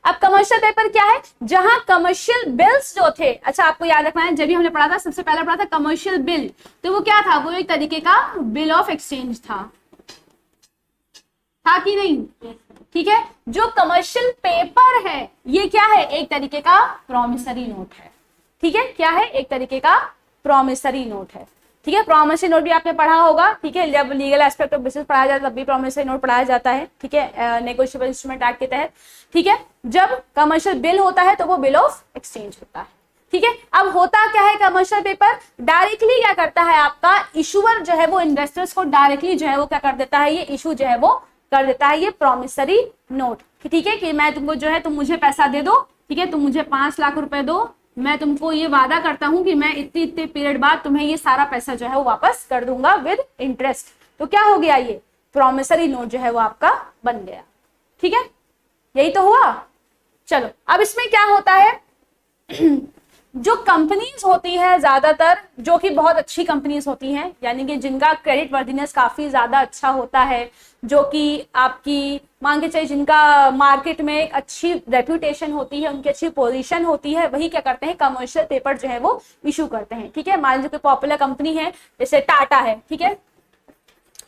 अब कमर्शियल पेपर क्या है, जहां कमर्शियल बिल्स जो थे, अच्छा आपको याद रखना है, जब भी हमने पढ़ा था सबसे पहले पढ़ा था कमर्शियल बिल, तो वो क्या था, वो एक तरीके का बिल ऑफ एक्सचेंज था कि नहीं, ठीक है। जो कमर्शियल पेपर है ये क्या है, एक तरीके का प्रॉमिसरी नोट है, ठीक है। क्या है, एक तरीके का प्रॉमिसरी नोट है, ठीक है। प्रॉमिसरी नोट भी आपने पढ़ा होगा, ठीक है, जब लीगल एस्पेक्ट ऑफ बिजनेस पढ़ाया जाता है तब भी प्रॉमिसरी नोट पढ़ाया जाता है, ठीक है, नेगोशिएबल इंस्ट्रूमेंट एक्ट के तहत, ठीक है। जब कमर्शियल बिल होता है तो वो बिल ऑफ एक्सचेंज होता है, ठीक है। अब होता क्या है कमर्शियल पेपर, डायरेक्टली क्या करता है आपका इशूअर जो है वो इन्वेस्टर्स को डायरेक्टली जो है वो क्या कर देता है, ये इशू जो है वो कर देता है ये प्रॉमिसरी नोट, ठीक है, कि मैं तुमको जो है तुम मुझे पैसा दे दो, ठीक है, तुम मुझे 5 लाख रुपए दो, मैं तुमको ये वादा करता हूं कि मैं इतने इतने पीरियड बाद तुम्हें ये सारा पैसा जो है वो वापस कर दूंगा विद इंटरेस्ट। तो क्या हो गया, ये प्रॉमिसरी नोट जो है वो आपका बन गया, ठीक है, यही तो हुआ। चलो अब इसमें क्या होता है जो कंपनीज होती है ज्यादातर, जो कि बहुत अच्छी कंपनीज होती हैं, यानी कि जिनका क्रेडिट वर्दीनेस काफी ज्यादा अच्छा होता है, जो कि आपकी मान के चलिए जिनका मार्केट में एक अच्छी रेप्यूटेशन होती है, उनकी अच्छी पोजीशन होती है, वही क्या करते हैं कमर्शियल पेपर जो है वो इशू करते हैं, ठीक है। मान लीजिए कोई पॉपुलर कंपनी है जैसे टाटा है, ठीक है,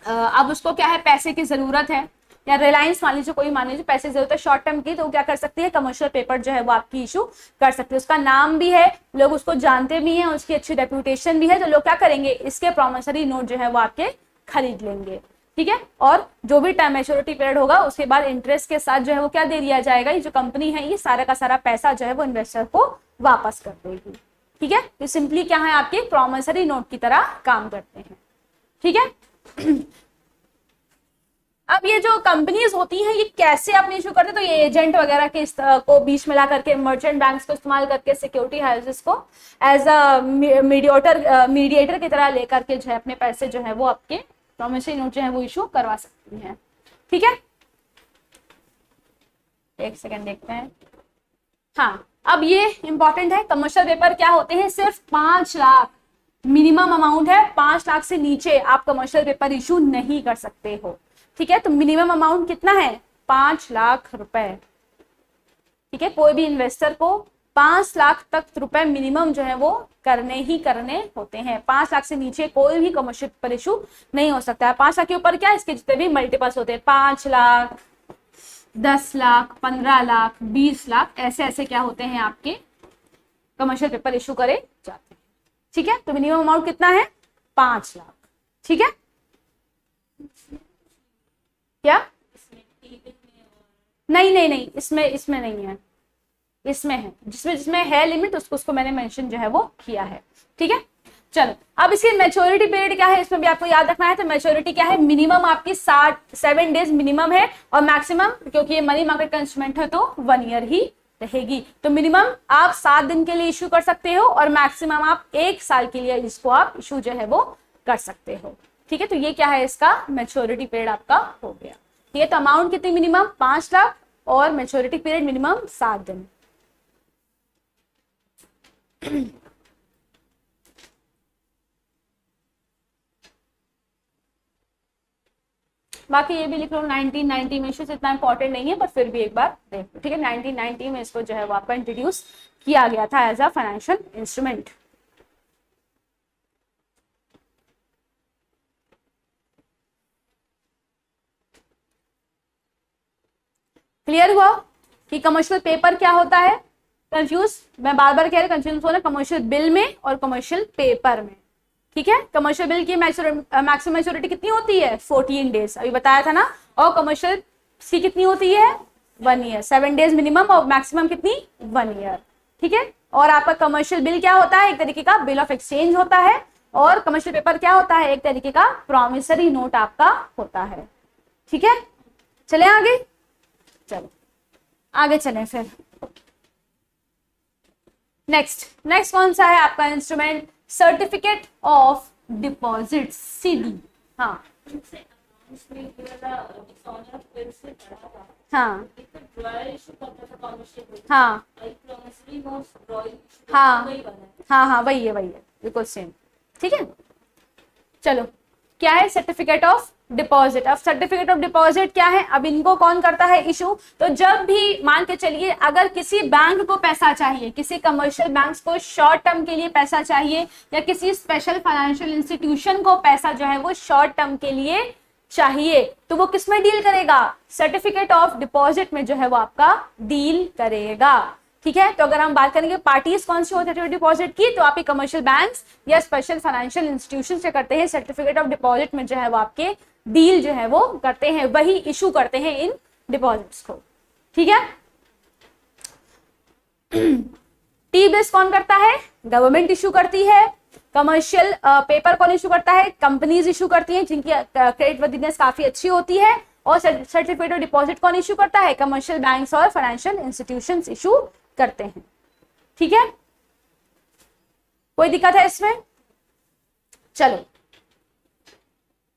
अब उसको क्या है पैसे की जरूरत है, या रिलायंस मान लीजिए, कोई मान लीजिए पैसे की जरूरत है शॉर्ट टर्म की, तो वो क्या कर सकती है कमर्शियल पेपर जो है वो आपकी इशू कर सकती है। उसका नाम भी है, लोग उसको जानते भी हैं, उसकी अच्छी रेप्यूटेशन भी है, तो लोग क्या करेंगे इसके प्रॉमिसरी नोट जो है वो आपके खरीद लेंगे, ठीक है। और जो भी टाइम मैच्योरिटी पीरियड होगा उसके बाद इंटरेस्ट के साथ जो है वो क्या दे दिया जाएगा, ये जो कंपनी है ये सारा का सारा पैसा जो है वो इन्वेस्टर को वापस कर देगी, ठीक है। तो सिंपली क्या है आपके प्रॉमिसरी नोट की तरह काम करते हैं, ठीक है। अब ये जो कंपनीज होती हैं ये कैसे अपने इशू करते हैं, तो ये एजेंट वगैरह के को बीच में ला करके, मर्चेंट बैंक्स को इस्तेमाल करके, सिक्योरिटी हाउसेस को एज अ मीडिएटर की तरह लेकर के जो है अपने पैसे जो है वो आपके प्रॉमिसरी नोट जो है वो इशू करवा सकती हैं, ठीक है। एक सेकंड देखते हैं, हाँ अब ये इंपॉर्टेंट है, कमर्शियल पेपर क्या होते हैं, सिर्फ 5 लाख मिनिमम अमाउंट है, 5 लाख से नीचे आप कमर्शियल पेपर इशू नहीं कर सकते हो, ठीक है। तो मिनिमम अमाउंट कितना है 5 लाख रुपए, ठीक है। कोई भी इन्वेस्टर को 5 लाख तक रुपए मिनिमम जो है वो करने होते हैं, 5 लाख से नीचे कोई भी कमर्शियल पेपर इशू नहीं हो सकता है। 5 लाख के ऊपर क्या इसके जितने भी मल्टीपल्स होते हैं, 5 लाख 10 लाख 15 लाख 20 लाख ऐसे ऐसे क्या होते हैं आपके कमर्शियल पेपर इशू करे जाते हैं, ठीक है। तो मिनिमम अमाउंट कितना है 5 लाख, ठीक है। क्या नहीं इसमें नहीं है, इसमें है, जिसमें है लिमिट उसको मैंने मेंशन जो है वो किया है, ठीक है। चलो अब इसकी मैच्योरिटी पीरियड क्या है, इसमें भी आपको याद रखना है। तो मैच्योरिटी क्या है, मिनिमम आपकी 7 डेज मिनिमम है, और मैक्सिमम, क्योंकि ये मनी मार्केट का इंस्ट्रूमेंट है तो 1 ईयर ही रहेगी। तो मिनिमम आप 7 दिन के लिए इशू कर सकते हो, और मैक्सिमम आप 1 साल के लिए इसको आप इशू जो है वो कर सकते हो। ठीक है, तो ये क्या है, इसका मैच्योरिटी पीरियड आपका हो गया। ठीक है, तो अमाउंट कितनी, मिनिमम 5 लाख, और मैच्योरिटी पीरियड मिनिमम 7 दिन। बाकी ये भी लिख लो 1990 में, इशू इतना इंपॉर्टेंट नहीं है, पर फिर भी एक बार देख लो। ठीक है, 1990 में इसको जो है वो आपका इंट्रोड्यूस किया गया था as a financial instrument. Clear हुआ कि कमर्शियल पेपर क्या होता है? कंफ्यूज, मैं बार बार कह रही, कंफ्यूज हो रहा, कमर्शियल बिल में और कमर्शियल पेपर में। ठीक है, कमर्शियल बिल की मैक्सिमम मैच्योरिटी कितनी होती है, 14 डेज, अभी बताया था ना। और कमर्शियल की कितनी होती है, 1 ईयर, 7 डेज मिनिमम, और मैक्सिमम कितनी, 1 ईयर। ठीक है, और आपका कमर्शियल बिल क्या होता है, एक तरीके का बिल ऑफ एक्सचेंज होता है, और कमर्शियल पेपर क्या होता है, एक तरीके का प्रॉमिसरी नोट आपका होता है। ठीक है, चले आगे, चलो आगे चलें फिर। नेक्स्ट कौन सा है आपका instrument, certificate of deposit, CD. हाँ हाँ हाँ हाँ, वही है बिल्कुल सेम। ठीक है, चलो क्या है, सर्टिफिकेट ऑफ डिपॉजिट। अब सर्टिफिकेट ऑफ डिपॉजिट क्या है, अब इनको कौन करता है इशू, तो जब भी मान के चलिए अगर किसी बैंक को पैसा चाहिए, किसी कमर्शियल बैंक्स को शॉर्ट टर्म के लिए पैसा चाहिए, या किसी स्पेशल फाइनेंशियल इंस्टीट्यूशन को पैसा जो है वो शॉर्ट टर्म के लिए चाहिए, तो वो किस में डील करेगा, सर्टिफिकेट ऑफ डिपॉजिट में जो है वो आपका डील करेगा। ठीक है, तो अगर हम बात करेंगे पार्टीज कौन सी होती है डिपॉजिट की, तो आपके कमर्शियल बैंक्स या स्पेशल फाइनेंशियल इंस्टीट्यूशन से करते हैं, सर्टिफिकेट ऑफ डिपॉजिट में जो है वो आपके डील जो है वो करते हैं, वही इशू करते हैं इन डिपॉजिट्स को। ठीक है, टी बिल्स कौन करता है, गवर्नमेंट इशू करती है। कमर्शियल पेपर कौन इशू करता है, कंपनीज इशू करती हैं जिनकी क्रेडिट वर्दीनेस काफी अच्छी होती है। और सर्टिफिकेट ऑफ डिपॉजिट कौन इशू करता है, कमर्शियल बैंक्स और फाइनेंशियल इंस्टीट्यूशंस इशू करते हैं। ठीक है, कोई दिक्कत है इसमें? चलो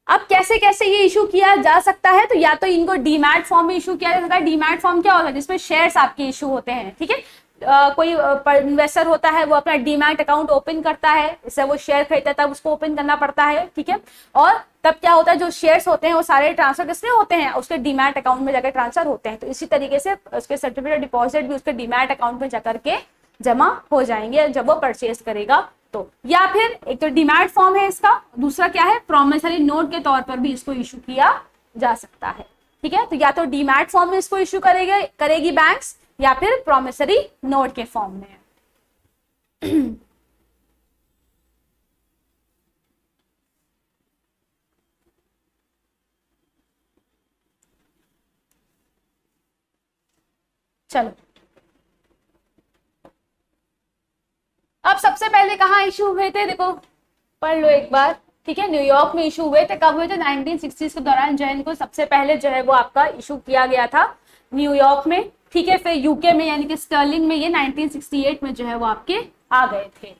अब कैसे कैसे ये इशू किया जा सकता है, तो या तो इनको डीमैट फॉर्म में इशू किया जा सकता है। डीमैट फॉर्म क्या होता है, जिसमें शेयर्स आपके इशू होते हैं। ठीक है, कोई इन्वेस्टर होता है, वो अपना डीमैट अकाउंट ओपन करता है, इससे वो शेयर खरीदता है, तब उसको ओपन करना पड़ता है। ठीक है, और तब क्या होता है, जो शेयर्स होते हैं वो सारे ट्रांसफर किसमें होते हैं, उसके डीमैट अकाउंट में जाकर ट्रांसफर होते हैं। तो इसी तरीके से उसके सर्टिफिकेट डिपॉजिट भी उसके डीमैट अकाउंट में जाकर के जमा हो जाएंगे जब वो परचेज करेगा तो। या फिर एक तो डीमैट फॉर्म है इसका, दूसरा क्या है, प्रॉमिसरी नोट के तौर पर भी इसको इशू किया जा सकता है। ठीक है, तो या तो डीमैट फॉर्म में इसको इशू करेगी बैंक्स, या फिर प्रॉमिसरी नोट के फॉर्म में। चलो अब सबसे पहले कहाँ इशू हुए थे, देखो पढ़ लो एक बार। ठीक है, न्यूयॉर्क में इशू हुए थे। कब हुए थे, 1960s के दौरान जो है इनको सबसे पहले जो है वो आपका इशू किया गया था न्यूयॉर्क में। ठीक है, फिर यूके में यानी कि स्टर्लिंग में ये 1968 में जो है वो आपके आ गए थे।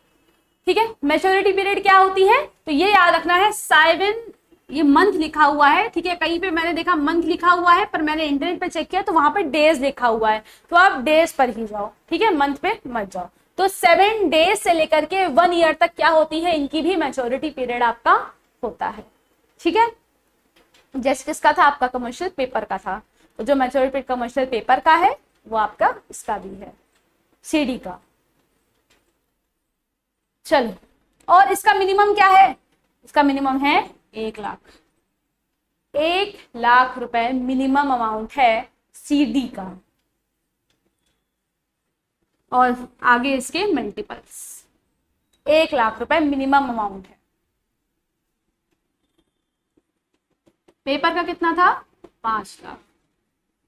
ठीक है, मैच्योरिटी पीरियड क्या होती है, तो ये याद रखना है 7, ये मंथ लिखा हुआ है। ठीक है, कहीं पे मैंने देखा मंथ लिखा हुआ है, पर मैंने इंटरनेट पे चेक किया तो वहां पे डेज लिखा हुआ है, तो आप डेज पर ही जाओ। ठीक है, मंथ पे मत जाओ। तो 7 डेज से लेकर के 1 ईयर तक क्या होती है, इनकी भी मैच्योरिटी पीरियड आपका होता है। ठीक है, जैसे किसका था, आपका कमर्शियल पेपर का था, तो जो मैच्योरिटी पीरियड कमर्शियल पेपर का है वो आपका इसका भी है, सीडी का। चलो, और इसका मिनिमम क्या है, इसका मिनिमम है 1 लाख। 1 लाख रुपए मिनिमम अमाउंट है सीडी का, और आगे इसके मल्टीपल्स। 1 लाख रुपए मिनिमम अमाउंट है। पेपर का कितना था, 5 लाख,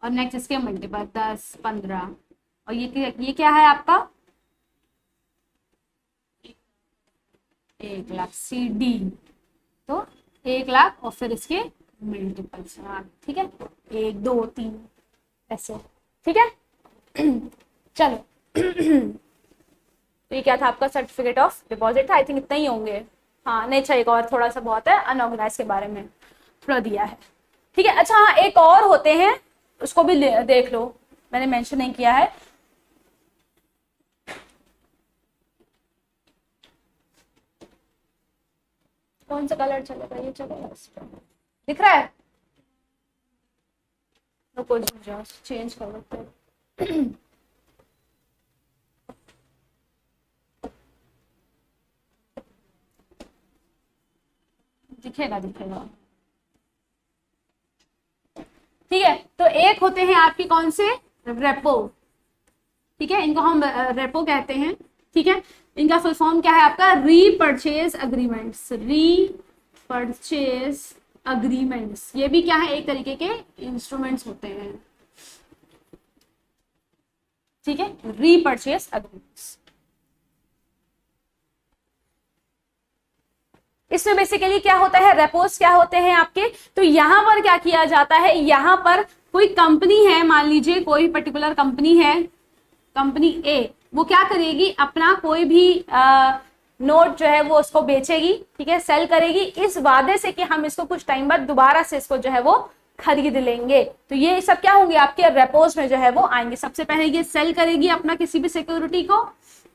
और नेक्स्ट इसके मल्टीपल 10, 15, और ये क्या है आपका 1 लाख, CD तो 1 लाख और फिर इसके मल्टीपल्स, ठीक है, 1 2 3 ऐसे, ठीक है। चलो तो ये क्या था आपका सर्टिफिकेट ऑफ डिपॉजिट था, आई थिंक इतना ही होंगे। हाँ नहीं चाहिए और थोड़ा सा बहुत है, अनऑर्गेनाइज के बारे में थोड़ा दिया है, ठीक है। अच्छा हाँ एक और होते हैं, उसको भी देख लो, मैंने मेंशन नहीं किया है। कौन सा कलर चलेगा, ये चलेगा, इस पे दिख रहा है, रुको चेंज कर लेते हैं। दिखेगा दिखेगा, ठीक है। तो एक होते हैं आपके कौन से, रेपो, ठीक है, इनको हम रेपो कहते हैं, ठीक है। इनका फुल फॉर्म क्या है आपका, रीपर्चेज अग्रीमेंट्स, रीपर्चेज अग्रीमेंट्स, ये भी क्या है, एक तरीके के इंस्ट्रूमेंट्स होते हैं, ठीक है, रीपर्चेज अग्रीमेंट्स। इसमें बेसिकली क्या होता है, रेपोस क्या होते हैं आपके, तो यहां पर क्या किया जाता है, यहां पर कोई कंपनी है, मान लीजिए कोई पर्टिकुलर कंपनी है, कंपनी ए, वो क्या करेगी, अपना कोई भी नोट जो है वो उसको बेचेगी, ठीक है, सेल करेगी, इस वादे से कि हम इसको कुछ टाइम बाद दोबारा से इसको जो है वो खरीद लेंगे। तो ये सब क्या होंगे आपके रेपोस में जो है वो आएंगे। सबसे पहले ये सेल करेगी अपना किसी भी सिक्योरिटी को,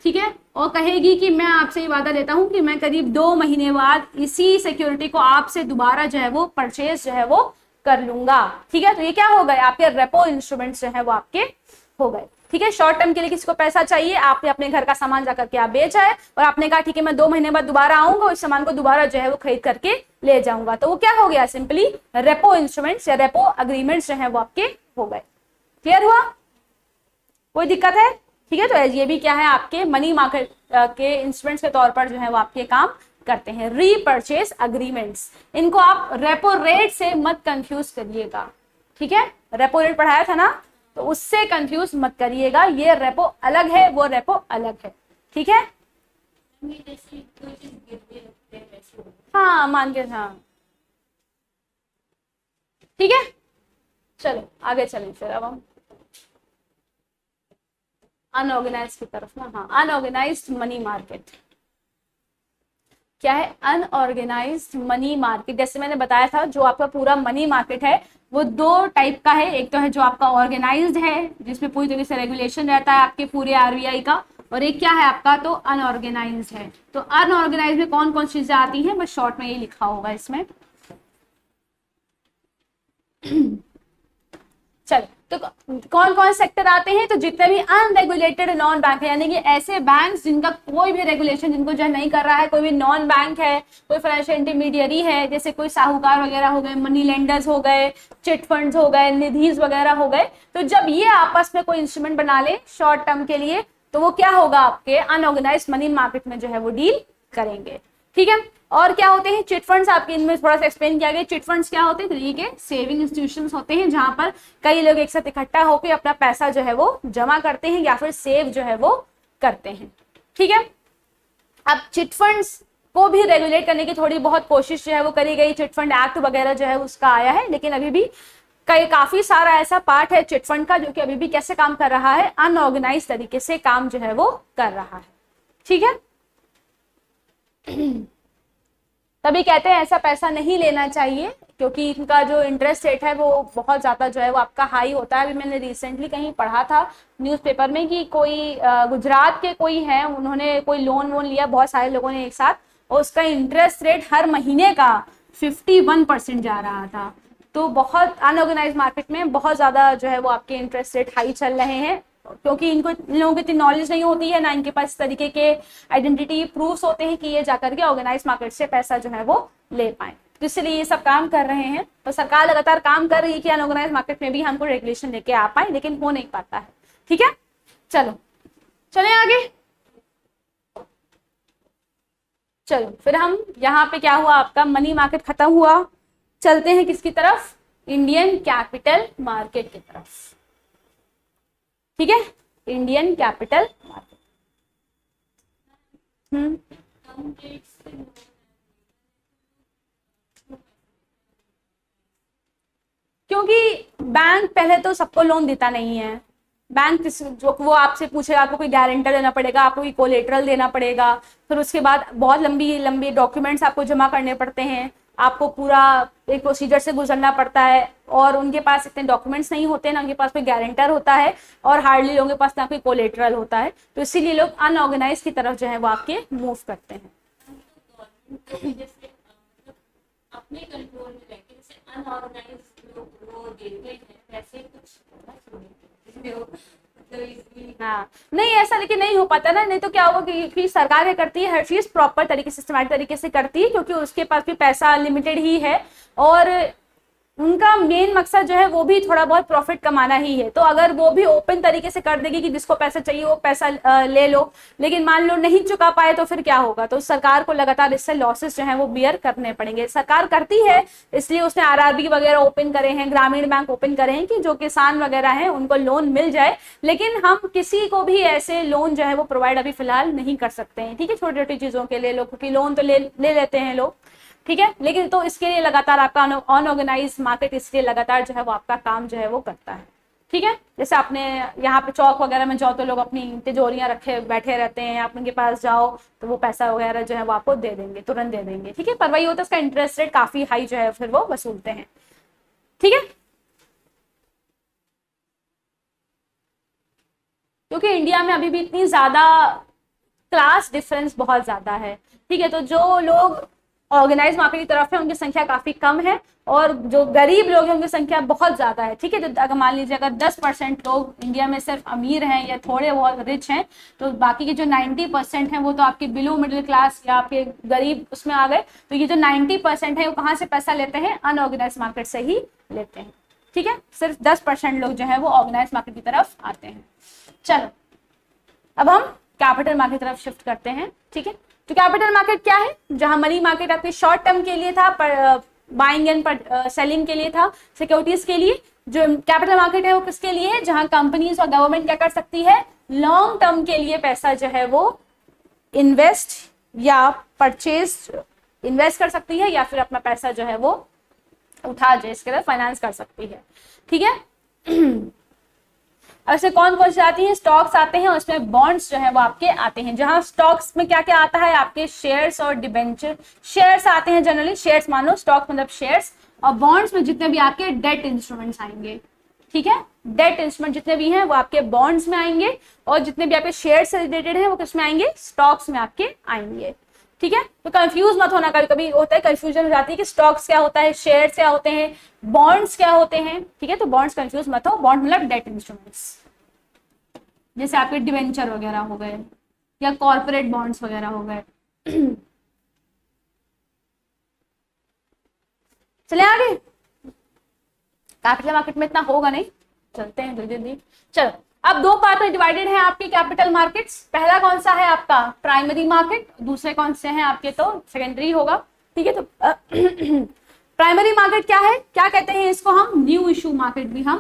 ठीक है, और कहेगी कि मैं आपसे ये वादा लेता हूं कि मैं करीब 2 महीने बाद इसी सिक्योरिटी को आपसे दोबारा जो है वो परचेज जो है वो कर लूंगा, ठीक है। तो ये क्या हो गए आपके रेपो इंस्ट्रूमेंट्स जो है वो आपके हो गए, ठीक है। शॉर्ट टर्म के लिए किसी को पैसा चाहिए, आपने अपने घर का सामान जाकर के आप बेच आए और आपने कहा ठीक है मैं 2 महीने बाद दोबारा आऊंगा और इस सामान को दोबारा जो है वो खरीद करके ले जाऊंगा, तो वो क्या हो गया, सिंपली रेपो इंस्ट्रूमेंट्स या रेपो अग्रीमेंट्स जो है वो आपके हो गए। क्लियर हुआ, कोई दिक्कत है, ठीक है। तो ये भी क्या है आपके मनी मार्केट के इंस्ट्रूमेंट्स के तौर पर जो है वो आपके काम करते हैं, रीपर्चेज अग्रीमेंट्स। इनको आप रेपो रेट से मत कंफ्यूज करिएगा, ठीक है, रेपो रेट पढ़ाया था ना, तो उससे कंफ्यूज मत करिएगा, ये रेपो अलग है, वो रेपो अलग है, ठीक है। हाँ मान के, हाँ ठीक है। चलो आगे चलें फिर अब हम अनऑर्गेनाइज की तरफ ना। हाँ अनऑर्गेनाइज्ड मनी मार्केट क्या है, अनऑर्गेनाइज्ड मनी मार्केट, जैसे मैंने बताया था जो आपका पूरा मनी मार्केट है वो 2 टाइप का है, एक तो है जो आपका ऑर्गेनाइज्ड है जिसमें पूरी तरीके से रेगुलेशन रहता है आपके पूरे आरबीआई का, और एक क्या है आपका तो अनऑर्गेनाइज्ड है। तो अनऑर्गेनाइज्ड में कौन कौन चीजें आती हैं, बस शॉर्ट में ये लिखा होगा इसमें। चलो तो कौन कौन सेक्टर आते हैं, तो जितने भी अनरेगुलेटेड नॉन बैंक है, यानी कि ऐसे बैंक्स जिनका कोई भी रेगुलेशन जिनको जो नहीं कर रहा है, कोई भी नॉन बैंक है, कोई फाइनेंशियल इंटरमीडियरी है, जैसे कोई साहूकार वगैरह हो गए, मनी लेंडर्स हो गए, चिट फंड्स हो गए, निधीज वगैरह हो गए, तो जब ये आपस में कोई इंस्ट्रूमेंट बना ले शॉर्ट टर्म के लिए, तो वो क्या होगा आपके अनऑर्गेनाइज्ड मनी मार्केट में जो है वो डील करेंगे, ठीक है। और क्या होते हैं चिट फंड्स, आपके इनमें थोड़ा सा एक्सप्लेन किया गया। चिट फंड्स क्या होते हैं, तरीके के सेविंग इंस्टीट्यूशंस होते हैं जहां पर कई लोग एक साथ इकट्ठा होकर अपना पैसा जो है वो जमा करते हैं या फिर सेव जो है वो करते हैं, ठीक है। अब चिट फंड्स को भी रेगुलेट करने की थोड़ी बहुत कोशिश जो है वो करी गई, चिट फंड एक्ट वगैरह जो है उसका आया है, लेकिन अभी भी काफी सारा ऐसा पार्ट है चिट फंड का जो कि अभी भी कैसे काम कर रहा है, अनऑर्गेनाइज तरीके से काम जो है वो कर रहा है, ठीक है। तभी कहते हैं ऐसा पैसा नहीं लेना चाहिए क्योंकि इनका जो इंटरेस्ट रेट है वो बहुत ज्यादा जो है वो आपका हाई होता है। अभी मैंने रिसेंटली कहीं पढ़ा था न्यूज़पेपर में कि कोई गुजरात के कोई है, उन्होंने कोई लोन लिया बहुत सारे लोगों ने एक साथ, और उसका इंटरेस्ट रेट हर महीने का 51% जा रहा था। तो बहुत अनऑर्गेनाइज मार्केट में बहुत ज्यादा जो है वो आपके इंटरेस्ट रेट हाई चल रहे हैं क्योंकि इन लोगों की इतनी नॉलेज नहीं होती है ना, इनके पास इस तरीके के आइडेंटिटी प्रूफ्स होते हैं कि ये जाकर के ऑर्गेनाइज मार्केट से पैसा जो है वो ले पाए, तो इसलिए ये सब काम कर रहे हैं। तो सरकार लगातार काम कर रही है कि अनऑर्गेनाइज मार्केट में भी हमको रेगुलेशन लेके आ पाए, लेकिन हो नहीं पाता है, ठीक है। चलो चले आगे, चलो फिर हम यहाँ पे क्या हुआ आपका मनी मार्केट खत्म हुआ, चलते हैं किसकी तरफ, इंडियन कैपिटल मार्केट की तरफ, ठीक है, इंडियन कैपिटल मार्केट। कम रेट से लोन क्योंकि बैंक पहले तो सबको लोन देता नहीं है। बैंक जो वो आपसे पूछेगा, आपको कोई गारंटर देना पड़ेगा, आपको कोई कोलेटरल देना पड़ेगा, फिर उसके बाद बहुत लंबी लंबी डॉक्यूमेंट्स आपको जमा करने पड़ते हैं, आपको पूरा एक प्रोसीजर से गुजरना पड़ता है, और उनके पास इतने डॉक्यूमेंट्स नहीं होते ना, उनके पास कोई गारंटर होता है, और हार्डली लोगों के पास ना कोई कोलेटरल होता है, तो इसीलिए लोग अनऑर्गेनाइज की तरफ जो है वो आपके मूव करते हैं। जैसे अपने कंट्रोल में रहकर जैसे अनऑर्गेनाइज लोग वो देते हैं वैसे कुछ जिसमें वो मतलब easily हाँ, नहीं ऐसा लेकिन नहीं हो पाता ना, नहीं तो क्या होगा कि सरकार क्या करती है, हर चीज प्रॉपर तरीके से, सिस्टमैटिक तरीके से करती है, क्योंकि उसके पास भी पैसा लिमिटेड ही है, और उनका मेन मकसद जो है वो भी थोड़ा बहुत प्रॉफिट कमाना ही है। तो अगर वो भी ओपन तरीके से कर देगी कि जिसको पैसा चाहिए वो पैसा ले लो, लेकिन मान लो नहीं चुका पाए तो फिर क्या होगा, तो सरकार को लगातार इससे लॉसेस जो है वो बियर करने पड़ेंगे। सरकार करती है, इसलिए उसने आरआरबी वगैरह ओपन करे हैं, ग्रामीण बैंक ओपन करे हैं कि जो किसान वगैरह हैं उनको लोन मिल जाए, लेकिन हम किसी को भी ऐसे लोन जो है वो प्रोवाइड अभी फिलहाल नहीं कर सकते हैं। ठीक है, छोटी छोटी चीजों के लिए लोग, क्योंकि लोन तो ले लेते हैं लोग, ठीक है, लेकिन तो इसके लिए लगातार आपका अनऑर्गेनाइज मार्केट इसलिए लगातार जो है वो आपका काम जो है वो करता है। ठीक है, जैसे आपने यहाँ पे चौक वगैरह में जाओ तो लोग अपनी तिजोरियां रखे बैठे रहते हैं, आप उनके पास जाओ तो वो पैसा वगैरह जो है वो आपको दे देंगे, तुरंत दे देंगे। ठीक है, पर वही होता है, उसका इंटरेस्ट रेट काफी हाई जो है फिर वो वसूलते हैं। ठीक है, क्योंकि इंडिया में अभी भी इतनी ज्यादा क्लास डिफरेंस बहुत ज्यादा है। ठीक है, तो जो लोग ऑर्गेनाइज मार्केट की तरफ है उनकी संख्या काफी कम है, और जो गरीब लोग हैं उनकी संख्या बहुत ज्यादा है। ठीक है, तो अगर मान लीजिए अगर 10% लोग इंडिया में सिर्फ अमीर हैं या थोड़े बहुत रिच हैं, तो बाकी के जो 90% हैं वो तो आपके बिलो मिडिल क्लास या आपके गरीब उसमें आ गए। तो ये जो 90% है वो कहाँ से पैसा लेते हैं, अनऑर्गेनाइज मार्केट से ही लेते हैं। ठीक है, सिर्फ 10% लोग जो है वो ऑर्गेनाइज मार्केट की तरफ आते हैं। चलो अब हम कैपिटल मार्केट की तरफ शिफ्ट करते हैं। ठीक है, तो कैपिटल मार्केट क्या है, जहां मनी मार्केट आपके शॉर्ट टर्म के लिए था, पर बाइंग एंड सेलिंग के लिए था, सिक्योरिटीज के लिए। जो कैपिटल मार्केट है वो किसके लिए है, जहां कंपनीज और गवर्नमेंट क्या कर सकती है, लॉन्ग टर्म के लिए पैसा जो है वो इन्वेस्ट या परचेज इन्वेस्ट कर सकती है, या फिर अपना पैसा जो है वो उठा जो इसके लिए फाइनेंस कर सकती है। ठीक है, ऐसे कौन कौन से आती हैं, स्टॉक्स आते हैं, और उसमें बॉन्ड्स जो है वो आपके आते हैं। जहां स्टॉक्स में क्या क्या आता है, आपके शेयर्स और डिबेंचर, शेयर्स आते हैं जनरली, शेयर्स मान लो, स्टॉक्स मतलब शेयर्स, और बॉन्ड्स में जितने भी आपके डेट इंस्ट्रूमेंट्स आएंगे। ठीक है, डेट इंस्ट्रूमेंट जितने भी हैं वो आपके बॉन्ड्स में आएंगे, और जितने भी आपके शेयर से रिलेटेड हैं वो किसमें आएंगे, स्टॉक्स में आपके आएंगे। ठीक है, तो कंफ्यूज मत होना, कभी कभी होता है कंफ्यूजन हो जाती है कि स्टॉक्स क्या होता है, शेयर्स क्या होते हैं, बॉन्ड्स क्या होते हैं। ठीक है, तो बॉन्ड्स कंफ्यूज मत हो, बॉन्ड मतलब डेट इंस्ट्रूमेंट्स, जैसे आपके डिवेंचर वगैरह हो गए या कॉर्पोरेट बॉन्ड्स वगैरह हो गए। चले आगे, कैपिटल मार्केट में इतना होगा नहीं, चलते हैं जल्दी जल्दी। चलो, अब दो पार्ट में डिवाइडेड है आपके कैपिटल मार्केट्स। पहला कौन सा है आपका, प्राइमरी मार्केट, दूसरे कौन से हैं आपके, तो सेकेंडरी होगा। ठीक है, तो प्राइमरी मार्केट क्या है, क्या कहते हैं इसको हम, न्यू इशू मार्केट भी हम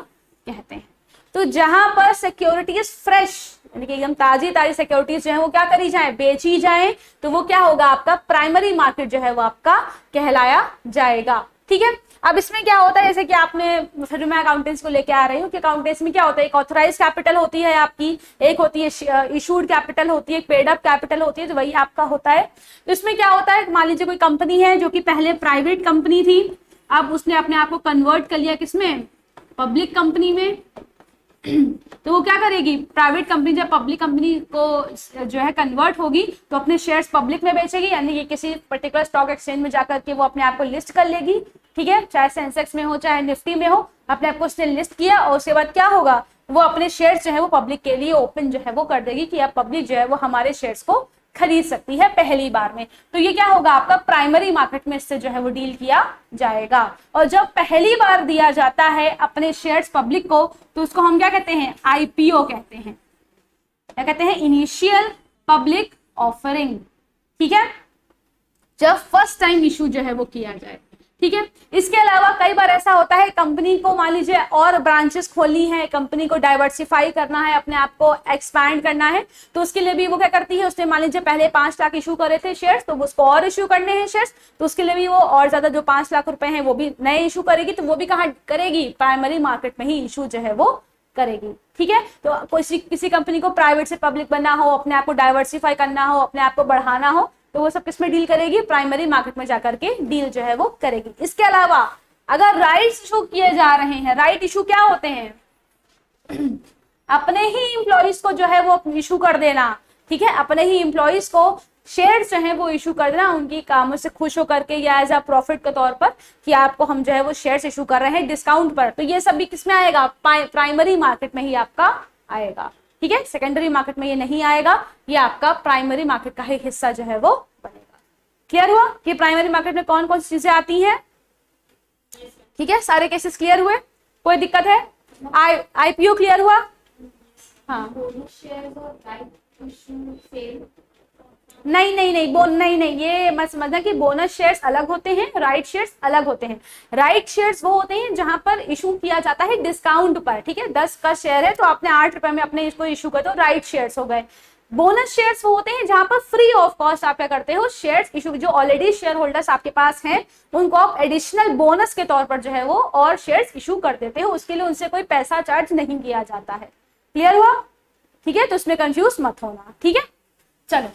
कहते हैं। तो जहां पर सिक्योरिटीज फ्रेश, यानी कि एकदम ताजी ताजी सिक्योरिटीज जो है वो क्या करी जाए, बेची जाए, तो वो क्या होगा, आपका प्राइमरी मार्केट जो है वो आपका कहलाया जाएगा। ठीक है, अब इसमें क्या होता है, जैसे कि आपने, फिर मैं अकाउंटेंट्स को लेके आ रही हूँ कि अकाउंटेंट्स में क्या होता है, एक ऑथराइज कैपिटल होती है आपकी, एक होती है इशूड कैपिटल होती है, एक पेड अप कैपिटल होती है, तो वही आपका होता है। तो इसमें क्या होता है, मान लीजिए कोई कंपनी है जो कि पहले प्राइवेट कंपनी थी, अब उसने अपने आप को कन्वर्ट कर लिया किसमें, पब्लिक कंपनी में। तो वो क्या करेगी, प्राइवेट कंपनी जब पब्लिक कंपनी को जो है कन्वर्ट होगी तो अपने शेयर्स पब्लिक में बेचेगी, यानी कि किसी पर्टिकुलर स्टॉक एक्सचेंज में जाकर के वो अपने आप को लिस्ट कर लेगी। ठीक है, चाहे सेंसेक्स में हो चाहे निफ्टी में हो, अपने आप को उसने लिस्ट किया, और उसके बाद क्या होगा, वो अपने शेयर्स जो है वो पब्लिक के लिए ओपन जो है वो कर देगी कि अब पब्लिक जो है वो हमारे शेयर्स को खरीद सकती है पहली बार में। तो ये क्या होगा, आपका प्राइमरी मार्केट में इससे जो है वो डील किया जाएगा। और जब पहली बार दिया जाता है अपने शेयर्स पब्लिक को, तो उसको हम क्या कहते हैं, आईपीओ कहते हैं। क्या कहते हैं, इनिशियल पब्लिक ऑफरिंग। ठीक है, जब फर्स्ट टाइम इशू जो है वो किया जाए, ठीक है। इसके अलावा कई बार ऐसा होता है कंपनी को मान लीजिए और ब्रांचेस खोलनी है, कंपनी को डाइवर्सिफाई करना है, अपने आप को एक्सपैंड करना है, तो उसके लिए भी वो क्या करती है, उसने मान लीजिए पहले 5 लाख इशू करे थे शेयर्स, तो उसको और इशू करने हैं शेयर्स, तो उसके लिए भी वो और ज्यादा जो 5 लाख रुपए हैं वो भी नए इशू करेगी, तो वो भी कहाँ करेगी, प्राइमरी मार्केट में ही इशू जो है वो करेगी। ठीक है। तो किसी कंपनी को प्राइवेट से पब्लिक बनना हो, अपने आप को डाइवर्सिफाई करना हो, अपने आप को बढ़ाना हो, तो वो सब किसमें डील करेगी, प्राइमरी मार्केट में जाकर के डील जो है वो करेगी। इसके अलावा अगर राइट्स इशू किए जा रहे हैं, राइट इशू क्या होते हैं, अपने ही इंप्लॉइज को जो है वो इशू कर देना। ठीक है, अपने ही इंप्लॉइज को शेयर्स जो है वो इशू कर देना, उनकी कामों से खुश होकर के या एज अ प्रॉफिट के तौर पर कि आपको हम जो है वो शेयर्स इशू कर रहे हैं डिस्काउंट पर, तो ये सब भी किसमें आएगा, प्राइमरी मार्केट में ही आपका आएगा। ठीक है, सेकेंडरी मार्केट में ये नहीं आएगा, ये आपका प्राइमरी मार्केट का ही हिस्सा जो है वो बनेगा। क्लियर हुआ कि प्राइमरी मार्केट में कौन कौन सी चीजें आती हैं। ठीक है, सारे केसेस क्लियर हुए, कोई दिक्कत है, आईपीओ क्लियर हुआ। हाँ नहीं नहीं नहीं नहीं, ये मत समझना कि बोनस शेयर्स अलग होते हैं, राइट शेयर्स अलग होते हैं। राइट शेयर्स वो होते हैं जहां पर इशू किया जाता है डिस्काउंट पर। ठीक है, 10 का शेयर है तो आपने 8 रुपए में अपने इसको इशू कर दो, राइट शेयर्स हो गए। बोनस शेयर्स वो होते हैं जहां पर फ्री ऑफ कॉस्ट आप क्या करते हो, शेयर्स इशू, जो ऑलरेडी शेयर होल्डर्स आपके पास हैं उनको आप एडिशनल बोनस के तौर पर जो है वो और शेयर्स इशू कर देते हो, उसके लिए उनसे कोई पैसा चार्ज नहीं किया जाता है। क्लियर हुआ। ठीक है, तो उसमें कंफ्यूज मत होना। ठीक है, चलो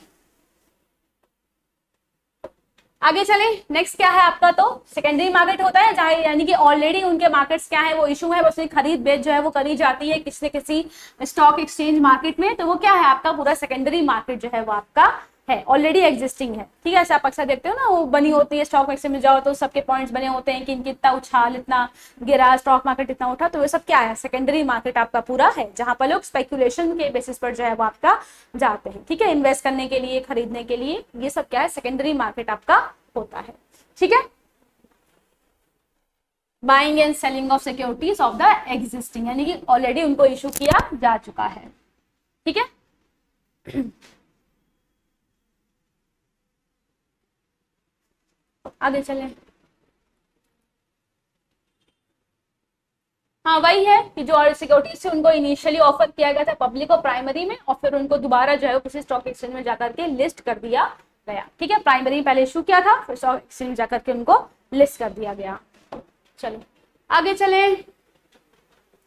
आगे चले। नेक्स्ट क्या है आपका, तो सेकेंडरी मार्केट होता है जहां यानी कि ऑलरेडी उनके मार्केट्स क्या है वो इशू है, बस खरीद बेच जो है वो करी जाती है किसी न किसी स्टॉक एक्सचेंज मार्केट में, तो वो क्या है आपका पूरा सेकेंडरी मार्केट जो है वो आपका है, ऑलरेडी एग्जिस्टिंग है। ठीक है, ऐसे आप अक्सर देखते हो ना, वो बनी होती है स्टॉक एक्सचेंज में जाओ तो सबके पॉइंट्स बने होते हैं कि इनकी इतना उछाल, इतना गिरा, स्टॉक मार्केट इतना उठा, तो ये सब क्या है, सेकेंडरी मार्केट आपका पूरा है, जहां पर लोग स्पेकुलेशन के बेसिस पर जो है वो आपका जाते हैं। ठीक है, इन्वेस्ट करने के लिए, खरीदने के लिए, ये सब क्या है, सेकेंडरी मार्केट आपका होता है। ठीक है, buying and selling of securities of the existing, यानी कि ऑलरेडी उनको इशू किया जा चुका है। ठीक है, आगे चलें। हाँ वही है कि जो सिक्योरिटीज से उनको इनिशियली ऑफर किया गया था पब्लिक को प्राइमरी में, और फिर उनको दोबारा जो है किसी स्टॉक एक्सचेंज में जाकर के लिस्ट कर दिया गया। ठीक है, प्राइमरी पहले इशू किया था, फिर स्टॉक एक्सचेंज जाकर के उनको लिस्ट कर दिया गया। चलो आगे चले।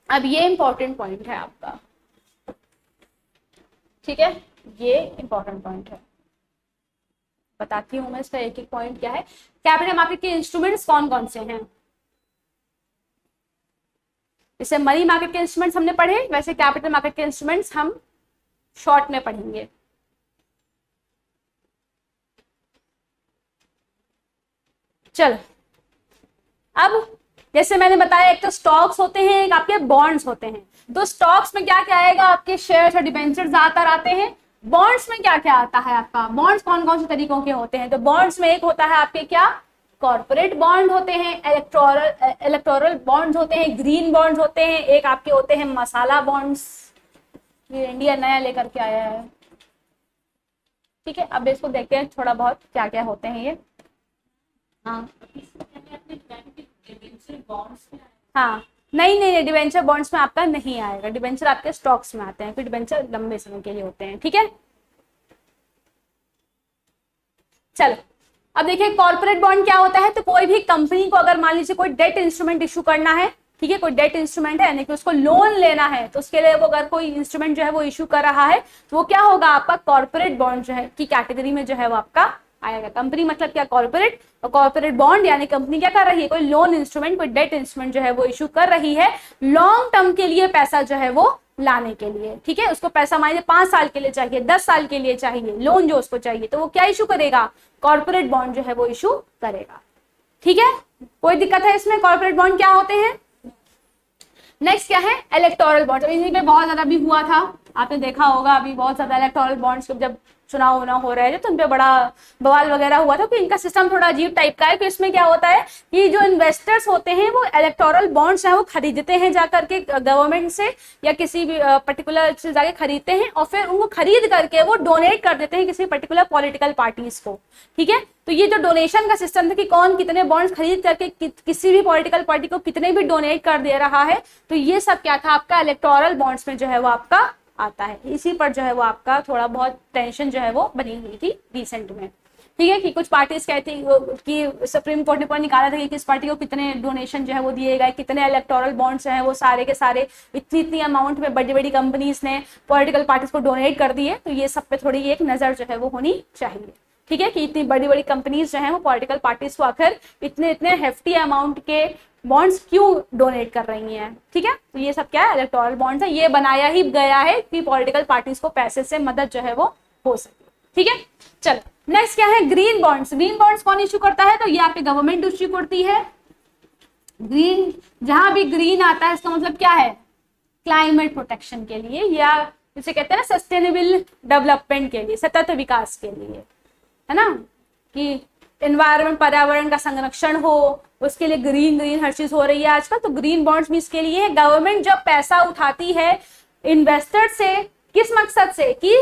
अब ये इंपॉर्टेंट पॉइंट है आपका। ठीक है, ये इंपॉर्टेंट पॉइंट है, बताती हूं मैं इसका एक एक पॉइंट क्या है। कैपिटल मार्केट के इंस्ट्रूमेंट्स कौन कौन से हैं, जैसे मनी मार्केट के इंस्ट्रूमेंट्स हमने पढ़े, वैसे कैपिटल मार्केट के इंस्ट्रूमेंट्स हम शॉर्ट में पढ़ेंगे। चलो, अब जैसे मैंने बताया, एक तो स्टॉक्स होते हैं, एक आपके बॉन्ड्स होते हैं। तो स्टॉक्स में क्या क्या आएगा, आपके शेयर्स और डिबेंचर्स ज्यादातर आते हैं। बॉन्ड्स में क्या क्या आता है आपका, बॉन्ड्स कौन कौन से तरीकों के होते हैं, तो बॉन्ड्स में एक होता है आपके क्या, कॉर्पोरेट बॉन्ड होते हैं, इलेक्टोरल बॉन्ड्स होते हैं, ग्रीन बॉन्ड्स होते हैं, एक आपके होते हैं मसाला बॉन्ड्स, ये इंडिया नया लेकर के आया है। ठीक है, अब इसको देखते हैं थोड़ा बहुत क्या क्या होते हैं ये। हाँ हाँ, नहीं नहीं, डिबेंचर बॉन्ड्स में आपका नहीं आएगा, डिबेंचर आपके स्टॉक्स में आते हैं, फिर डिबेंचर लंबे समय के लिए होते हैं। ठीक है, चलो अब देखिए कॉर्पोरेट बॉन्ड क्या होता है, तो कोई भी कंपनी को अगर मान लीजिए कोई डेट इंस्ट्रूमेंट इशू करना है, ठीक है, कोई डेट इंस्ट्रूमेंट है यानी कि उसको लोन लेना है, तो उसके लिए वो अगर कोई इंस्ट्रूमेंट जो है वो इशू कर रहा है, तो वो क्या होगा, आपका कॉर्पोरेट बॉन्ड जो है की कैटेगरी में जो है वो आपका आएगा। कंपनी मतलब क्या, कॉर्पोरेट, और कॉर्पोरेट बॉन्ड यानी कंपनी क्या कर रही है, कोई लोन इंस्ट्रूमेंट, कोई डेट इंस्ट्रूमेंट जो है वो इशू कर रही है लॉन्ग टर्म के लिए, पैसा जो है वो लाने के लिए। ठीक है, उसको पैसा मान लीजिए 5 साल के लिए चाहिए, 10 साल के लिए चाहिए लोन जो उसको चाहिए, तो वो क्या इशू करेगा, कॉर्पोरेट बॉन्ड जो है वो इशू करेगा। ठीक है, कोई दिक्कत है इसमें, कॉर्पोरेट बॉन्ड क्या होते हैं। नेक्स्ट क्या है, इलेक्टोरल बॉन्ड, इन्हीं पे बहुत ज्यादा भी हुआ था, आपने देखा होगा अभी बहुत ज्यादा इलेक्टोरल बॉन्ड्स जब चुनाव वुनाव हो रहे थे तो उन पे बड़ा बवाल वगैरह हुआ था कि इनका सिस्टम थोड़ा अजीब टाइप का है। कि इसमें क्या होता है कि जो इन्वेस्टर्स होते हैं वो इलेक्टोरल बॉन्ड्स हैं वो खरीदते हैं जाकर के गवर्नमेंट से या किसी भी पर्टिकुलर से जाके खरीदते हैं और फिर उनको खरीद करके वो डोनेट कर देते हैं किसी पर्टिकुलर पॉलिटिकल पार्टीज को। ठीक है, तो ये जो डोनेशन का सिस्टम था कि कौन कितने बॉन्ड्स खरीद करके किसी भी पॉलिटिकल पार्टी को कितने भी डोनेट कर दे रहा है, तो ये सब क्या था आपका इलेक्टोरल बॉन्ड्स में जो है वो आपका आता है। इसी पर जो है वो आपका थोड़ा बहुत टेंशन जो है वो बनी हुई थी रिसेंट में। ठीक है, कि कुछ पार्टीज कहती कि सुप्रीम कोर्ट ने पूरा निकाला था कि किस पार्टी को कितने डोनेशन जो है वो दिए गए, कितने इलेक्टोरल बॉन्ड्स हैं वो सारे के सारे इतनी अमाउंट में बड़ी बड़ी कंपनीज ने पॉलिटिकल पार्टीज को डोनेट कर दिए। तो ये सब पे थोड़ी एक नजर जो है वो होनी चाहिए। ठीक है, कि इतनी बड़ी बड़ी कंपनीज जो है वो पॉलिटिकल पार्टीज को आखिर इतने हेफ्टी अमाउंट के बॉन्ड्स क्यों डोनेट कर रही हैं। ठीक है, तो ये सब क्या है इलेक्टोरल बॉन्ड्स है। ये बनाया ही गया है कि पॉलिटिकल पार्टीज को पैसे से मदद जो है वो हो सके। ठीक है, चलो नेक्स्ट क्या है ग्रीन बॉन्ड्स। ग्रीन बॉन्ड्स कौन इश्यू करता है, तो ये आपकी गवर्नमेंट इश्यू करती है। ग्रीन, जहां भी ग्रीन आता है इसका मतलब क्या है क्लाइमेट प्रोटेक्शन के लिए या जिसे कहते हैं ना सस्टेनेबल डेवलपमेंट के लिए, सतत विकास के लिए, है ना, कि एनवायरमेंट पर्यावरण का संरक्षण हो उसके लिए ग्रीन हर चीज हो रही है आजकल। तो ग्रीन बॉन्ड्स भी इसके लिए है। गवर्नमेंट जब पैसा उठाती है इन्वेस्टर से किस मकसद से कि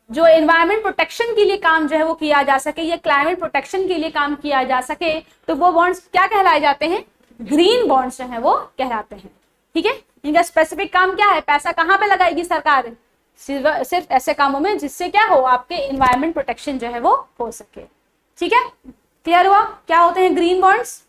जो एनवायरमेंट प्रोटेक्शन के लिए काम जो है वो किया जा सके या क्लाइमेट प्रोटेक्शन के लिए काम किया जा सके, तो वो बॉन्ड्स क्या कहलाए जाते हैं ग्रीन बॉन्ड्स जो है वो कहलाते हैं। ठीक है, इनका स्पेसिफिक काम क्या है, पैसा कहाँ पे लगाएगी सरकार, सिर्फ ऐसे कामों में जिससे क्या हो आपके एनवायरमेंट प्रोटेक्शन जो है वो हो सके। ठीक है, क्लियर हुआ क्या होते हैं ग्रीन बॉन्ड्स।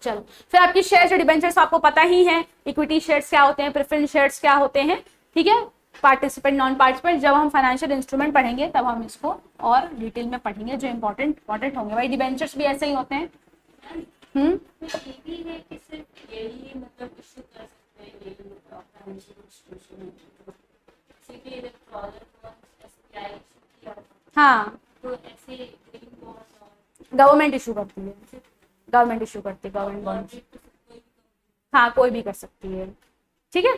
चलो फिर आपकी शेयर्स और डिबेंचर्स आपको पता ही है, इक्विटी शेयर्स क्या होते हैं, प्रेफरेंस शेयर्स क्या होते हैं। ठीक है, पार्टिसिपेंट नॉन पार्टिसिपेंट, जब हम फाइनेंशियल इंस्ट्रूमेंट पढ़ेंगे तब हम इसको और डिटेल में पढ़ेंगे जो इंपॉर्टेंट होंगे। भाई डिबेंचर्स भी ऐसे ही होते हैं। हाँ, गवर्नमेंट इशू करती है, गवर्नमेंट बॉन्ड। हाँ, कोई भी कर सकती है। ठीक है,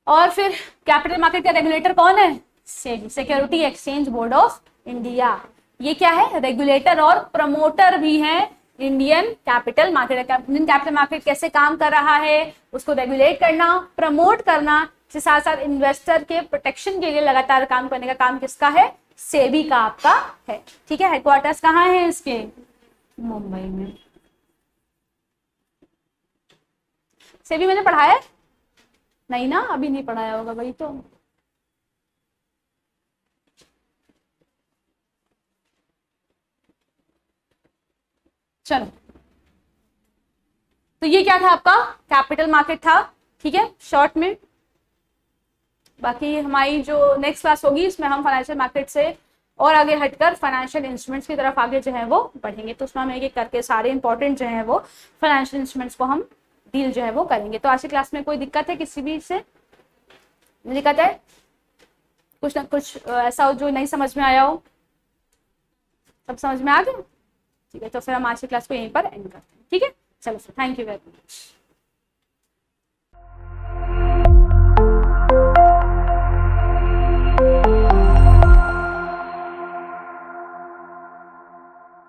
और फिर कैपिटल मार्केट का रेगुलेटर कौन है, SEBI, security exchange board of India. ये क्या है रेगुलेटर और प्रमोटर भी है Indian capital market. Indian capital market कैसे काम कर रहा है उसको रेगुलेट करना, प्रमोट करना, के साथ साथ इन्वेस्टर के प्रोटेक्शन के लिए लगातार काम करने का काम किसका है, सेबी का आपका है। ठीक है, हेडक्वार्टर्स कहाँ है इसके, मुंबई में। सेबी मैंने पढ़ाया नहीं ना, अभी नहीं पढ़ाया होगा भाई। तो चलो, तो ये क्या था आपका कैपिटल मार्केट था। ठीक है, शॉर्ट में। बाकी हमारी जो नेक्स्ट क्लास होगी इसमें हम फाइनेंशियल मार्केट से और आगे हटकर फाइनेंशियल इंस्ट्रूमेंट्स की तरफ आगे जो है वो बढ़ेंगे। तो उसमें हम एक एक करके सारे इंपॉर्टेंट जो है वो फाइनेंशियल इंस्ट्रूमेंट्स को हम डील जो है वो करेंगे। तो आज की क्लास में कोई दिक्कत है किसी भी से, दिक्कत है कुछ ना कुछ ऐसा हो जो नहीं समझ में आया हो, सब समझ में आ गया। ठीक है, तो फिर हम आज की क्लास को यहीं पर एंड करते हैं। ठीक है, चलो, थैंक यू वेरी मच।